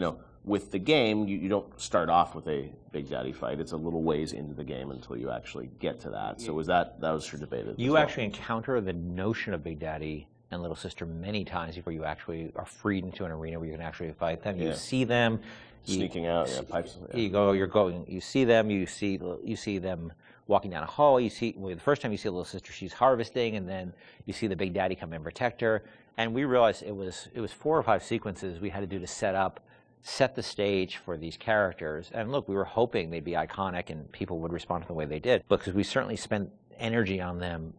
with the game, you don't start off with a Big Daddy fight. It's a little ways into the game until you actually get to that. So that was sure debated. You actually encounter the notion of Big Daddy and Little Sister many times before you actually are freed into an arena where you can actually fight them. You see them sneaking out, pipes. You see them. You see them walking down a hall. The first time you see Little Sister, she's harvesting, and then you see the Big Daddy come and protect her. And we realized it was 4 or 5 sequences we had to do to set the stage for these characters. And look, we were hoping they'd be iconic and people would respond to the way they did, because we certainly spent energy on them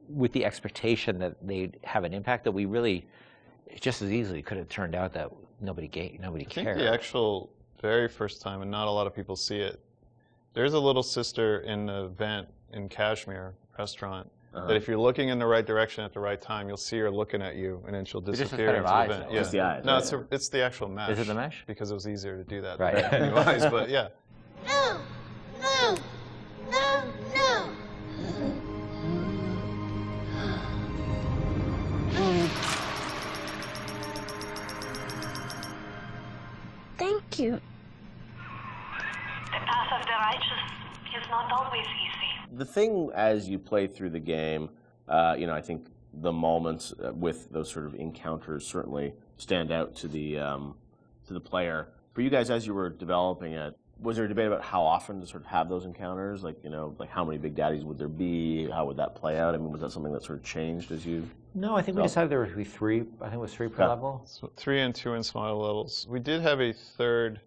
with the expectation that they'd have an impact that we really just as easily could have turned out that nobody cared. I think the actual very first time, and not a lot of people see it, there's a Little Sister in the vent in Kashmir restaurant. That if you're looking in the right direction at the right time, you'll see her looking at you, and then she'll disappear into the vent. It's the eyes. No, it's the actual mesh. Is it the mesh? Because it was easier to do that right. than new eyes, but yeah. No! No! No! No! Thank you. The path of the righteous is not always easy. The thing as you play through the game, I think the moments with those sort of encounters certainly stand out to the player. For you guys, as you were developing it, was there a debate about how often to sort of have those encounters? Like, like how many Big Daddies would there be? How would that play out? I mean, was that something that sort of changed as you? No, I think we decided there would be 3. I think it was 3 per level. So 3 and 2 in smaller levels. We did have a third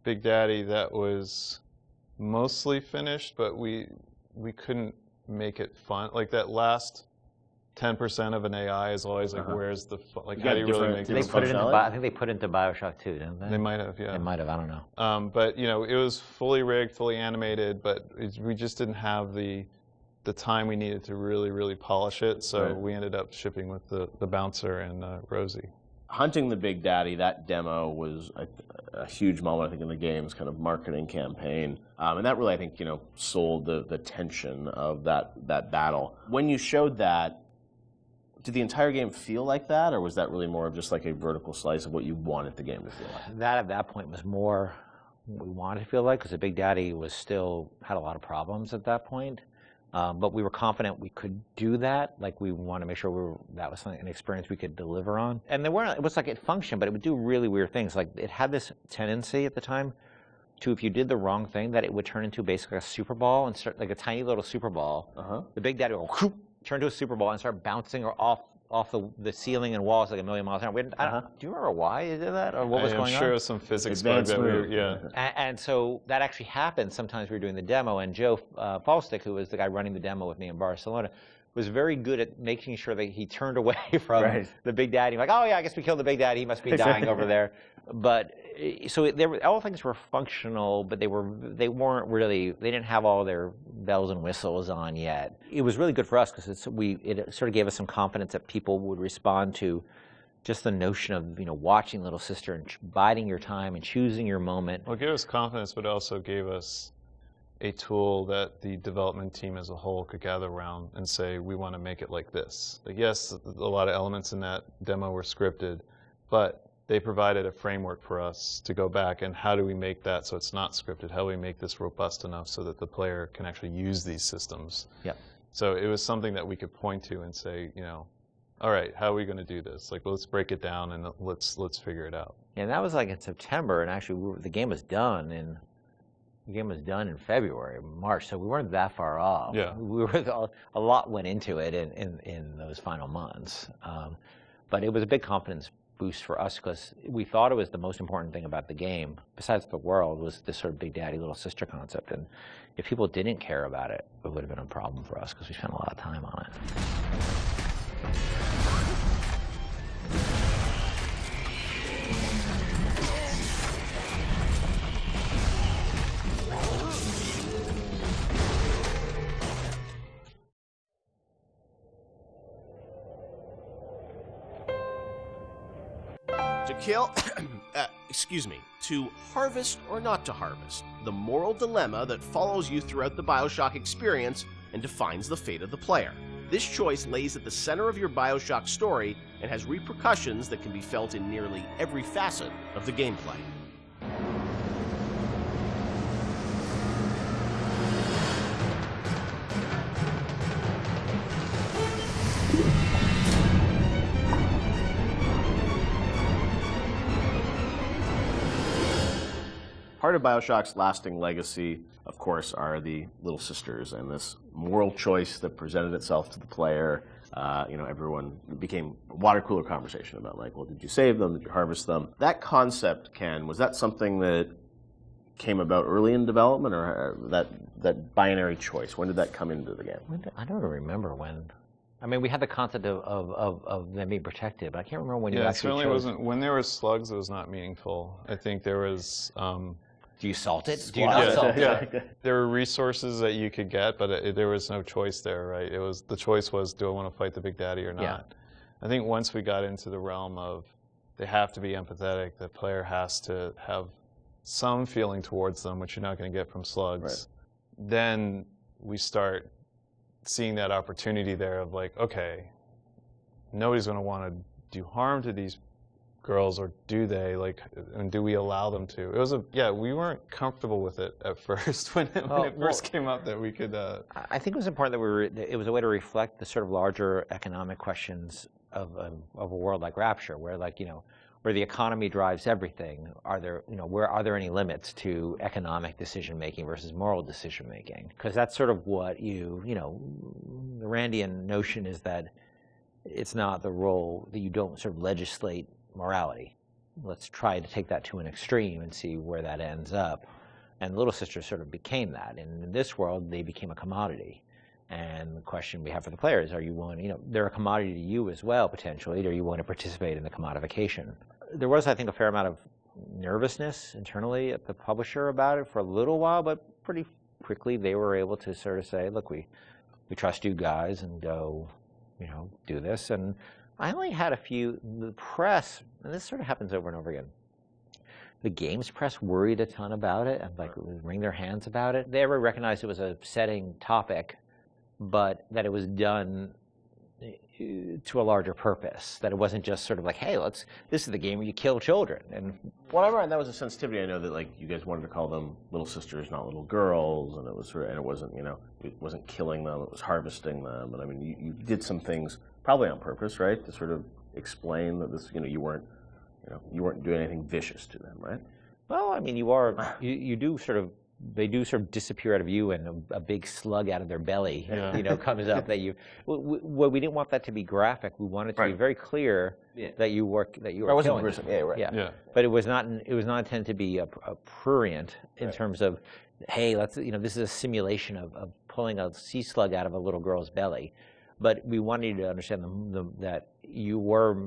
Big Daddy that was mostly finished, but we couldn't make it fun. Like that last 10% of an AI is always like, where's the fun? Like, how do you really make it fun? I think they put it into BioShock 2, didn't they? They might have, yeah. They might have, I don't know. But, it was fully rigged, fully animated, but we just didn't have the time we needed to really, really polish it. So we ended up shipping with the Bouncer and Rosie. Hunting the Big Daddy, that demo was a huge moment, I think, in the game's kind of marketing campaign. And that really, I think, sold the tension of that battle. When you showed that, did the entire game feel like that, or was that really more of just like a vertical slice of what you wanted the game to feel like? That at that point was more what we wanted to feel like, because the Big Daddy had a lot of problems at that point. But we were confident we could do that. Like, we wanted to make sure that was an experience we could deliver on. And it was like it functioned, but it would do really weird things. Like, it had this tendency at the time to, if you did the wrong thing, that it would turn into basically a super ball and start like a tiny little super ball. The Big Daddy would go, turn to a super ball and start bouncing off the ceiling and walls like a million miles an hour. Do you remember why you did that, or what was going on? I'm sure it was some physics bug that we were, And so that actually happened. Sometimes we were doing the demo, and Joe Falstick, who was the guy running the demo with me in Barcelona, was very good at making sure that he turned away from the Big Daddy. Like, oh yeah, I guess we killed the Big Daddy. He must be dying over there. But so all things were functional, but they weren't really. They didn't have all their bells and whistles on yet. It was really good for us because it sort of gave us some confidence that people would respond to just the notion of watching Little Sister and biding your time and choosing your moment. Well, it gave us confidence, but also gave us a tool that the development team as a whole could gather around and say, we want to make it like this. Like, yes, a lot of elements in that demo were scripted, but they provided a framework for us to go back and how do we make that so it's not scripted? How do we make this robust enough so that the player can actually use these systems? Yeah. So it was something that we could point to and say, all right, how are we going to do this? Like, let's break it down and let's figure it out. Yeah, and that was like in September, and actually the game was done in February, March, so we weren't that far off. Yeah. A lot went into it in those final months. But it was a big confidence boost for us because we thought it was the most important thing about the game, besides the world, was this sort of Big Daddy, Little Sister concept. And if people didn't care about it, it would have been a problem for us because we spent a lot of time on it. To kill, to harvest or not to harvest, the moral dilemma that follows you throughout the BioShock experience and defines the fate of the player. This choice lays at the center of your BioShock story and has repercussions that can be felt in nearly every facet of the gameplay. Part of BioShock's lasting legacy, of course, are the Little Sisters and this moral choice that presented itself to the player. Everyone became a water cooler conversation about, like, well, did you save them? Did you harvest them? That concept, Ken, was that something that came about early in development, or that binary choice? When did that come into the game? I don't remember when. I mean, we had the concept of them being protected, but I can't remember when you actually certainly chose. wasn't. When there were slugs, it was not meaningful. I think there was. Do you salt it? Do you not salt it? Yeah. There were resources that you could get, but there was no choice there, right? The choice was, do I want to fight the Big Daddy or not? Yeah. I think once we got into the realm of they have to be empathetic, the player has to have some feeling towards them, which you're not going to get from slugs. Right. Then we start seeing that opportunity there of, like, okay, nobody's going to want to do harm to these girls, or do they, like, and do we allow them to? It was we weren't comfortable with it at first when it first came up that we could. I think it was important that it was a way to reflect the sort of larger economic questions of a world like Rapture, where, like, where the economy drives everything. Are there any limits to economic decision making versus moral decision making? Because that's sort of what the Randian notion is that it's not the role that you don't sort of legislate morality. Let's try to take that to an extreme and see where that ends up. And Little Sisters sort of became that. And in this world, they became a commodity. And the question we have for the players, are you willing, they're a commodity to you as well, potentially. Do you want to participate in the commodification? There was, I think, a fair amount of nervousness internally at the publisher about it for a little while, but pretty quickly they were able to sort of say, look, we trust you guys, and go, do this. And I only had a few, the press, and this sort of happens over and over again, the games press worried a ton about it and like wring their hands about it. They ever recognized it was a setting topic, but that it was done to a larger purpose, that it wasn't just sort of like, hey, this is the game where you kill children. And whatever, and that was a sensitivity. I know that, like, you guys wanted to call them little sisters, not little girls, and it was and it wasn't, it wasn't killing them, it was harvesting them. And I mean, you did some things probably on purpose, right, to sort of explain that this, you weren't doing anything vicious to them, right? Well, I mean, you do sort of, they do sort of disappear out of you, and a big slug out of their belly, comes up. That we didn't want that to be graphic. We wanted to be very clear that you were killing them. Yeah. But it was not intended to be a prurient in terms of, hey, this is a simulation of pulling a sea slug out of a little girl's belly. But we wanted you to understand that you were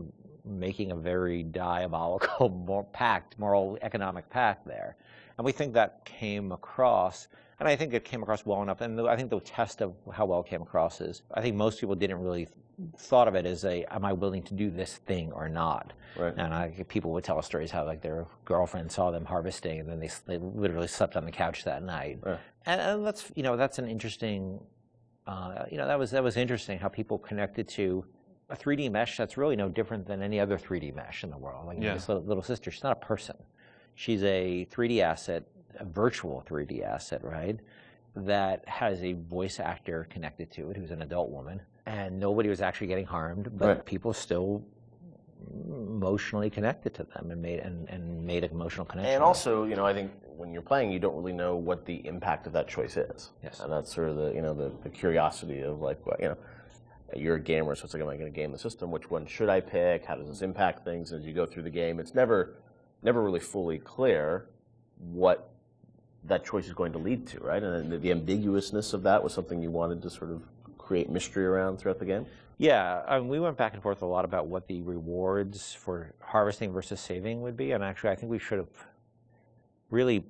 making a very diabolical moral economic pact there. And we think that came across, and I think it came across well enough. And I think the test of how well it came across is, I think most people didn't really thought of it as am I willing to do this thing or not? Right. And people would tell us stories how, like, their girlfriend saw them harvesting, and then they literally slept on the couch that night. Right. And that's an interesting, that was interesting how people connected to a 3D mesh that's really no different than any other 3D mesh in the world. Like, this little sister, she's not a person. She's a 3D asset, a virtual 3D asset, right? That has a voice actor connected to it, who's an adult woman, and nobody was actually getting harmed, but people still emotionally connected to them and made an emotional connection. And also, I think when you're playing, you don't really know what the impact of that choice is. Yes. And that's sort of the curiosity of, like, you're a gamer, so it's like, am I going to game the system? Which one should I pick? How does this impact things as you go through the game? It's never really fully clear what that choice is going to lead to, right? And the ambiguousness of that was something you wanted to sort of create mystery around throughout the game? Yeah, we went back and forth a lot about what the rewards for harvesting versus saving would be, and actually I think we should have really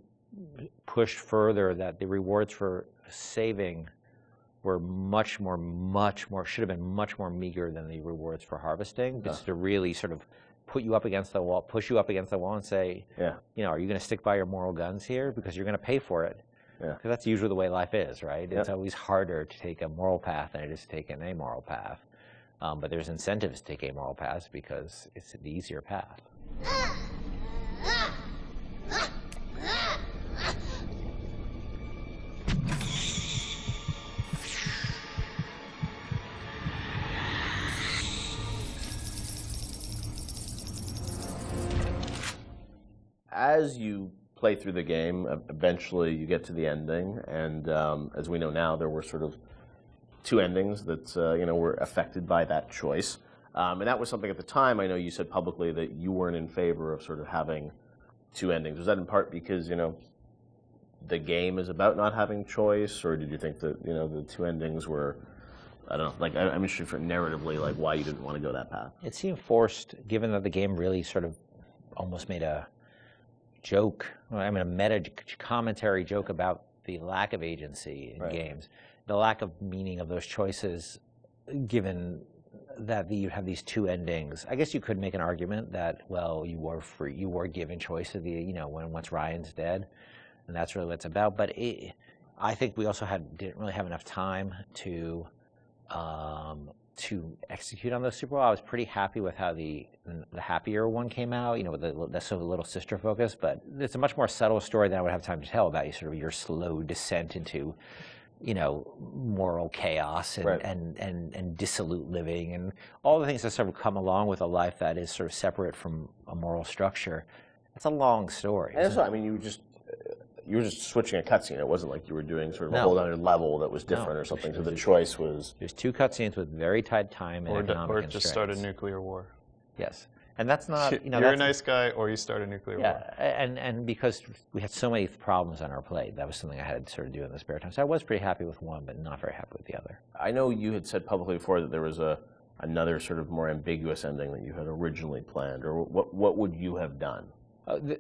pushed further that the rewards for saving were much more, should have been much more meager than the rewards for harvesting, just to really sort of put you up against the wall, push you up against the wall and say, are you going to stick by your moral guns here? Because you're going to pay for it. Because that's usually the way life is, right? It's always harder to take a moral path than it is to take an amoral path. But there's incentives to take amoral paths because it's the easier path. As you play through the game, eventually you get to the ending, and as we know now, there were sort of two endings that were affected by that choice. And that was something at the time, I know you said publicly that you weren't in favor of sort of having two endings. Was that in part because, the game is about not having choice, or did you think that, the two endings were, I don't know, like, I'm interested for narratively, like, why you didn't want to go that path? It seemed forced, given that the game really sort of almost made a joke, a meta commentary joke about the lack of agency in games, the lack of meaning of those choices, given that you have these two endings. I guess you could make an argument that, well, you were free, you were given choice of the, once Ryan's dead, and that's really what it's about. But I think we also didn't really have enough time to to execute on those super well. I was pretty happy with how the happier one came out, you know, with the sort of little sister focus, but it's a much more subtle story than I would have time to tell about you, sort of your slow descent into, you know, moral chaos and, Right. and dissolute living and all the things that sort of come along with a life that is sort of separate from a moral structure. It's a long story. And that's what, I mean, you were just switching a cutscene. It wasn't like you were doing sort of a No. whole other level that was different or something. So the choice was... There's 2 cutscenes with very tight time and economic or just start a constraints. nuclear war. Yes. And that's not, you know, You're that's, a nice guy, or you start a nuclear war. yeah, and because we had so many problems on our plate, that was something I had to sort of do in the spare time. So I was pretty happy with one, but not very happy with the other. I know you had said publicly before that there was another sort of more ambiguous ending that you had originally planned, or what would you have done?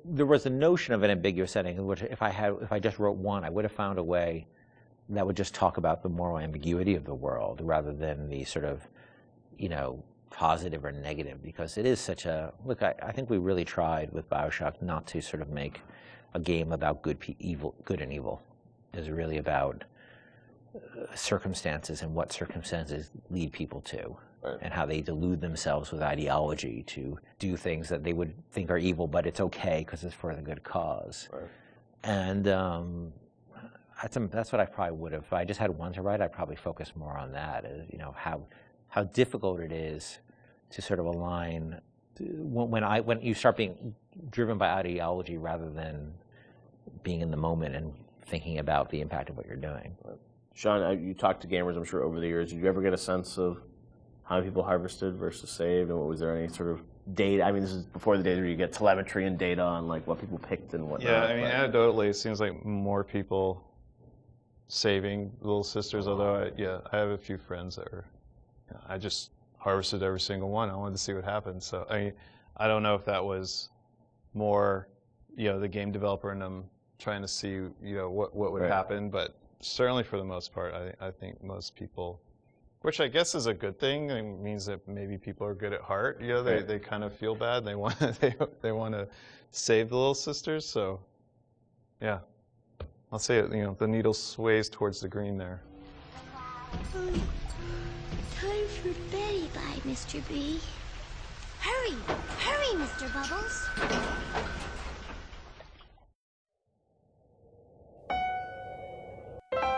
There was a notion of an ambiguous ending, in which if I just wrote one, I would have found a way that would just talk about the moral ambiguity of the world rather than the sort of, you know, positive or negative, because it is such a, look, I think we really tried with BioShock not to sort of make a game about good and evil. It's really about circumstances and what circumstances lead people to. Right. And how they delude themselves with ideology to do things that they would think are evil, but it's okay because it's for the good cause. Right. And that's what I probably would have. If I just had one to write, I'd probably focus more on that. You know, how difficult it is to sort of align when you start being driven by ideology rather than being in the moment and thinking about the impact of what you're doing. Right. Sean, you talked to gamers, I'm sure, over the years. Did you ever get a sense of how many people harvested versus saved, and was there any sort of data? I mean, this is before the days where you get telemetry and data on like what people picked and whatnot. Yeah, I mean, anecdotally, it seems like more people saving Little Sisters. Although, I have a few friends that were. I just harvested every single one. I wanted to see what happened. So I mean, I don't know if that was more, you know, the game developer and them trying to see, you know, what would happen, but certainly for the most part, I think most people. Which I guess is a good thing. It means that maybe people are good at heart. You know, they kind of feel bad. They want they want to save the Little Sisters. So, yeah, I'll say it. You know, the needle sways towards the green there. Time for bye, Mr. B. Hurry, hurry, Mr. Bubbles.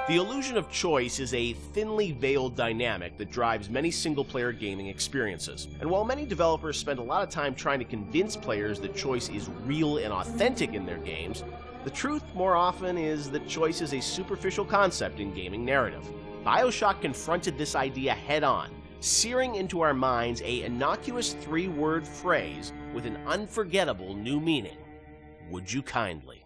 The illusion of choice is a thinly veiled dynamic that drives many single-player gaming experiences. And while many developers spend a lot of time trying to convince players that choice is real and authentic in their games, the truth more often is that choice is a superficial concept in gaming narrative. BioShock confronted this idea head-on, searing into our minds a innocuous 3-word phrase with an unforgettable new meaning. Would you kindly?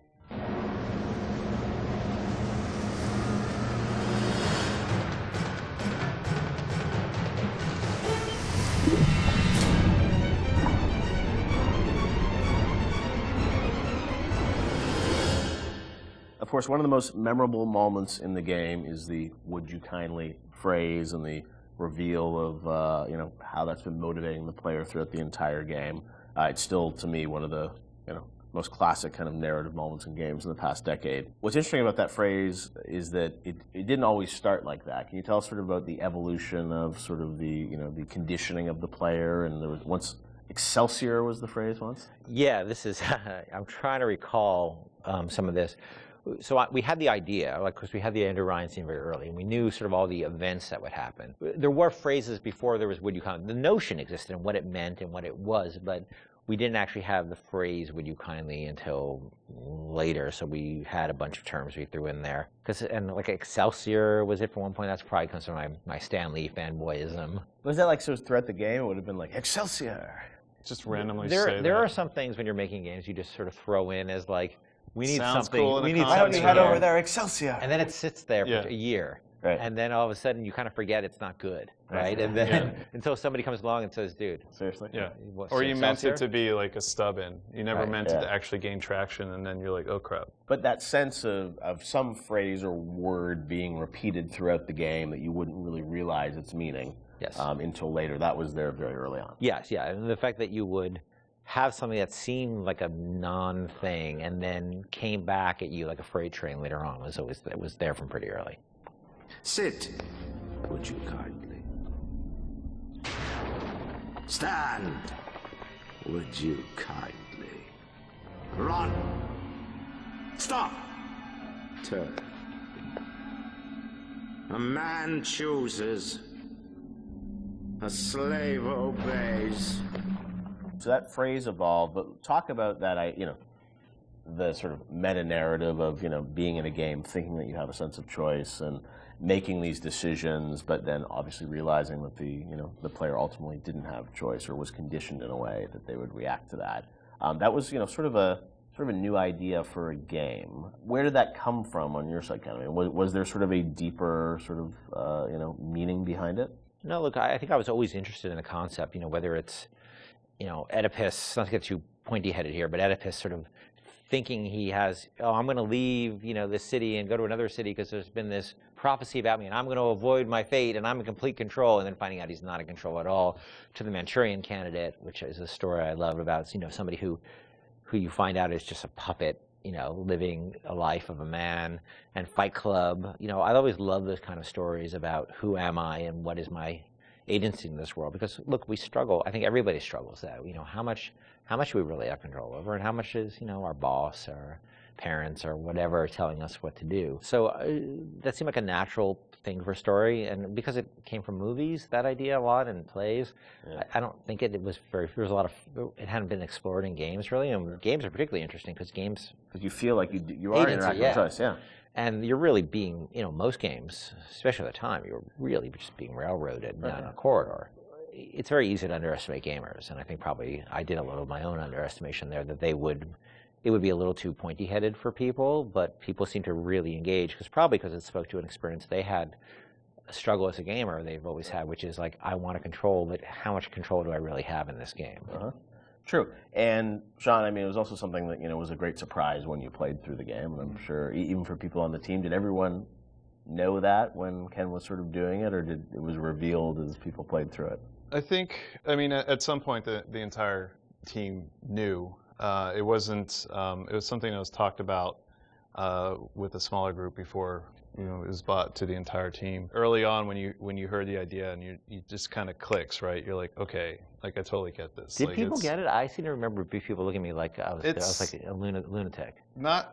Of course, one of the most memorable moments in the game is the "Would you kindly" phrase and the reveal of you know, how that's been motivating the player throughout the entire game. It's still, to me, one of the most classic kind of narrative moments in games in the past decade. What's interesting about that phrase is that it didn't always start like that. Can you tell us sort of about the evolution of sort of the the conditioning of the player? And there was once Excelsior was the phrase once. Yeah, this is. I'm trying to recall some of this. So we had the idea, like, because we had the Andrew Ryan scene very early, and we knew sort of all the events that would happen. There were phrases before there was "Would you kindly." The notion existed and what it meant and what it was, but we didn't actually have the phrase "Would you kindly" until later. So we had a bunch of terms we threw in there. And like Excelsior was it for one point. That's probably comes from my Stan Lee fanboyism. Was that like so throughout the game? It would have been like Excelsior. Just randomly say that. There are some things when you're making games you just sort of throw in as like. We need Sounds something. Cool we need Why don't you head over there, Excelsior? And then it sits there for a year. Right. And then all of a sudden you kind of forget it's not good, right? And then until somebody comes along and says, "Dude, seriously." Yeah. Or you meant it to be like a stub-in. You never meant it to actually gain traction, and then you're like, "Oh crap." But that sense of some phrase or word being repeated throughout the game that you wouldn't really realize its meaning until later, that was there very early on. Yes, yeah. And the fact that you would have something that seemed like a non-thing and then came back at you like a freight train later on it was there from pretty early. Sit, would you kindly? Stand! Would you kindly? Run! Stop! Turn. A man chooses. A slave obeys. So that phrase evolved, but talk about that, the sort of meta-narrative of, being in a game, thinking that you have a sense of choice and making these decisions, but then obviously realizing that the player ultimately didn't have choice or was conditioned in a way that they would react to that. That was, sort of a new idea for a game. Where did that come from on your side, Ken? I mean, was there sort of a deeper sort of, meaning behind it? No, look, I think I was always interested in the concept, whether it's, Oedipus, not to get too pointy-headed here, but Oedipus sort of thinking he has, I'm going to leave, this city and go to another city because there's been this prophecy about me and I'm going to avoid my fate and I'm in complete control, and then finding out he's not in control at all, to the Manchurian Candidate, which is a story I love about, somebody who you find out is just a puppet, living a life of a man, and Fight Club. I always love those kind of stories about who am I and what is my agency in this world, because look, we struggle. I think everybody struggles that. How much we really have control over, and how much is our boss or parents or whatever telling us what to do. So that seemed like a natural thing for a story, and because it came from movies, that idea a lot, and plays, yeah. I don't think it was very. There was a lot of. It hadn't been explored in games really, and games are particularly interesting because you feel like you are interacting with choice, yeah. And you're really being, most games, especially at the time, you're really just being railroaded down a corridor. It's very easy to underestimate gamers, and I think probably I did a little of my own underestimation there, that it would be a little too pointy-headed for people, but people seem to really engage, probably because it spoke to an experience they had, a struggle as a gamer they've always had, which is like, I want to control, but how much control do I really have in this game? True. And Sean, I mean, it was also something that, was a great surprise when you played through the game. And I'm sure even for people on the team, did everyone know that when Ken was sort of doing it, or did it was revealed as people played through it? I think, at some point the entire team knew. It wasn't, it was something that was talked about with a smaller group before, it was brought to the entire team. Early on, when you heard the idea and you just kind of clicks, right? You're like, okay, I totally get this. Did people get it? I seem to remember people looking at me like I was like a lunatic.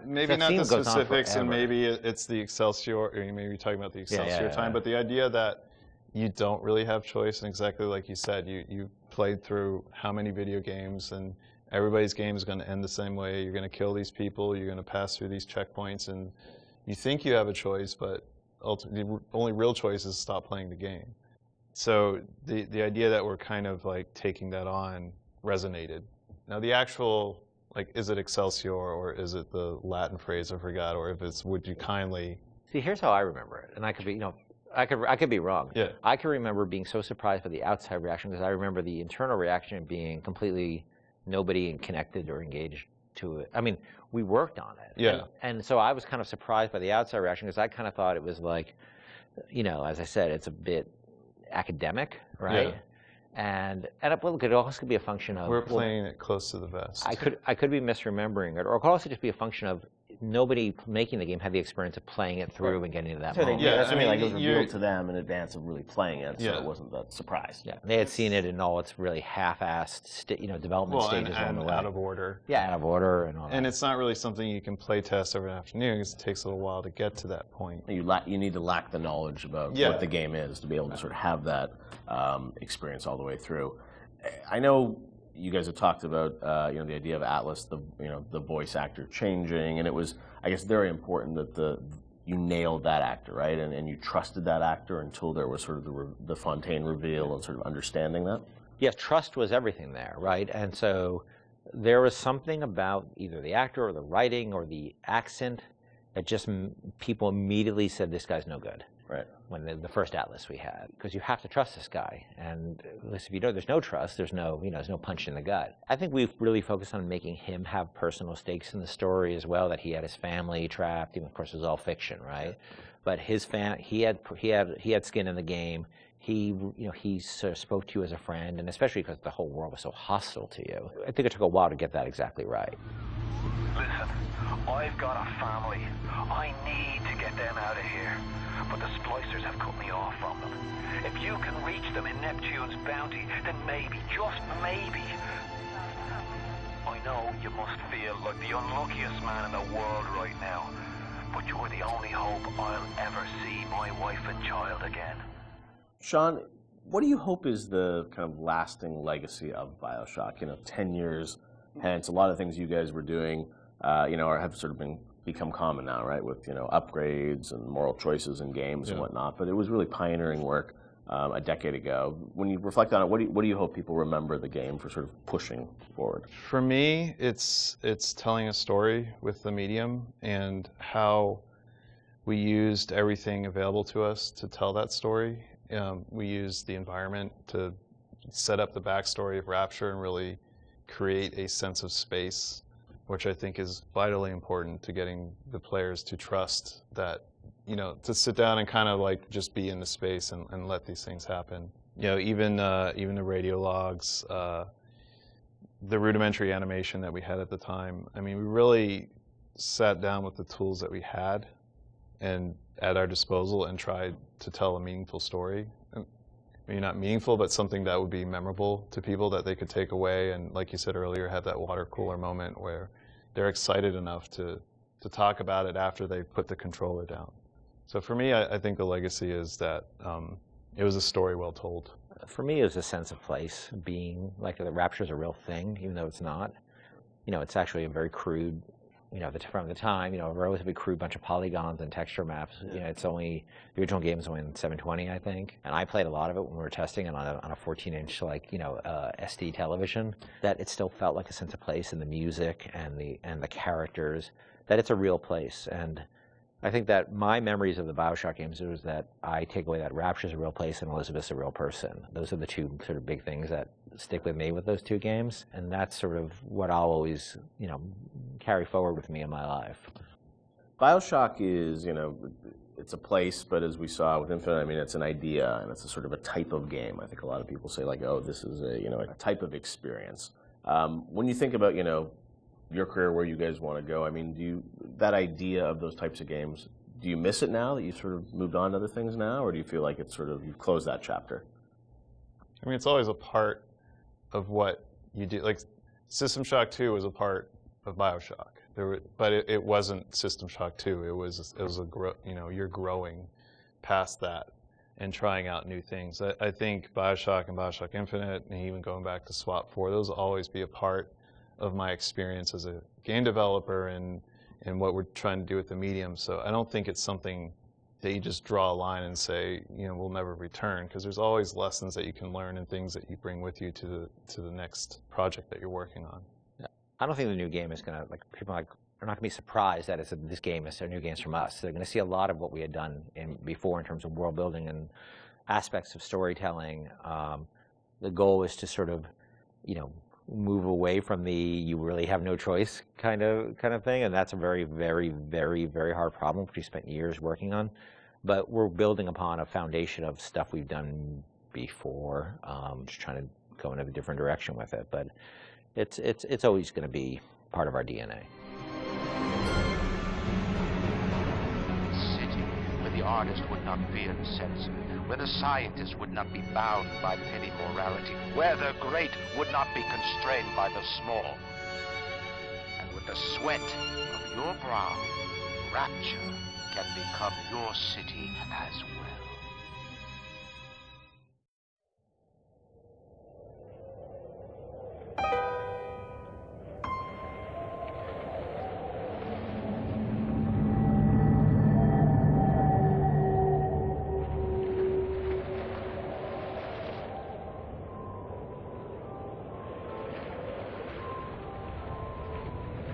Maybe not the specifics, and maybe it's the Excelsior, or maybe you're talking about the Excelsior time, but the idea that you don't really have choice, and exactly like you said, you played through how many video games, and everybody's game is going to end the same way. You're going to kill these people, you're going to pass through these checkpoints, and you think you have a choice, but ultimately the only real choice is stop playing the game. So the idea that we're kind of like taking that on resonated. Now the actual, like, is it Excelsior, or is it the Latin phrase I forgot, or if it's would you kindly? See, here's how I remember it, and I could be, I could be wrong. Yeah. I can remember being so surprised by the outside reaction, because I remember the internal reaction being completely nobody connected or engaged to it. I mean, we worked on it. Yeah. And so I was kind of surprised by the outside reaction, because I kind of thought it was like, as I said, it's a bit academic, right? Yeah. And it could also be a function of... We're playing it close to the vest. I could be misremembering it, or it could also just be a function of nobody making the game had the experience of playing it through and getting to that moment. Yeah, that's what I mean. Like, it was revealed to them in advance of really playing it, so it wasn't that surprise. Yeah, they had seen it in all its really half-assed, development stages on the way. Out of order. Yeah, out of order and all that. And it's not really something you can play test over an afternoon, because it takes a little while to get to that point. You need to lack the knowledge about what the game is to be able to sort of have that experience all the way through. I know you guys have talked about the idea of Atlas, the voice actor changing, and it was, I guess, very important that you nailed that actor, right? And you trusted that actor until there was sort of the Fontaine reveal and sort of understanding that. Yes, trust was everything there, right? And so there was something about either the actor or the writing or the accent that just people immediately said, this guy's no good. Right. When the first Atlas we had, because you have to trust this guy, and if you don't, there's no trust. There's no, there's no punch in the gut. I think we've really focused on making him have personal stakes in the story as well. That he had his family trapped. Even, of course, it was all fiction, right? But his he had skin in the game. He sort of spoke to you as a friend, and especially because the whole world was so hostile to you. I think it took a while to get that exactly right. Listen, I've got a family. I need to get them out of here. but the splicers have cut me off from them. If you can reach them in Neptune's bounty, then maybe, just maybe... I know you must feel like the unluckiest man in the world right now, but you're the only hope I'll ever see my wife and child again. Sean, what do you hope is the kind of lasting legacy of BioShock? 10 years hence, a lot of things you guys were doing, have sort of become common now, right? With, upgrades and moral choices in games and whatnot. But it was really pioneering work a decade ago. When you reflect on it, what do you hope people remember the game for sort of pushing forward? For me, it's telling a story with the medium and how we used everything available to us to tell that story. We used the environment to set up the backstory of Rapture and really create a sense of space, which I think is vitally important to getting the players to trust that, to sit down and kind of like just be in the space and let these things happen. Even the radio logs, the rudimentary animation that we had at the time. I mean, we really sat down with the tools that we had and at our disposal and tried to tell a meaningful story. Maybe not meaningful, but something that would be memorable to people that they could take away and, like you said earlier, have that water cooler moment where they're excited enough to talk about it after they put the controller down. So for me, I think the legacy is that it was a story well told. For me, it was a sense of place, being like the Rapture is a real thing, even though it's not. It's actually a very crude, from the time, a relatively crude bunch of polygons and texture maps. It's only, the original game is only in 720, I think. And I played a lot of it when we were testing it on a 14-inch, SD television. That it still felt like a sense of place in the music and the characters, that it's a real place. And I think that my memories of the BioShock games was that I take away that Rapture's a real place and Elizabeth's a real person. Those are the two sort of big things that stick with me with those two games. And that's sort of what I'll always, carry forward with me in my life. BioShock is, it's a place, but as we saw with Infinite, I mean, it's an idea and it's a sort of a type of game. I think a lot of people say oh, this is a type of experience. When you think about, your career, where you guys want to go, I mean, that idea of those types of games, do you miss it now that you've sort of moved on to other things now, or do you feel like it's sort of, you've closed that chapter? I mean, it's always a part of what you do. Like, System Shock 2 was a part of BioShock, but it wasn't System Shock 2. It was you're growing past that and trying out new things. I think BioShock and BioShock Infinite, and even going back to SWAT 4, those will always be a part of my experience as a game developer and what we're trying to do with the medium. So I don't think it's something that you just draw a line and say, we'll never return, because there's always lessons that you can learn and things that you bring with you to the next project that you're working on. Yeah. I don't think the new game is going to, people are not going to be surprised that this game is new games from us. They're going to see a lot of what we had done before in terms of world building and aspects of storytelling. The goal is to sort of, move away from the you really have no choice kind of thing, and that's a very, very, very, very hard problem which we spent years working on. But we're building upon a foundation of stuff we've done before, just trying to go in a different direction with it. But it's always going to be part of our DNA. City where the artist would not fear the censor, where the scientist would not be bound by petty morality, where the great would not be constrained by the small. And with the sweat of your brow, Rapture can become your city as well.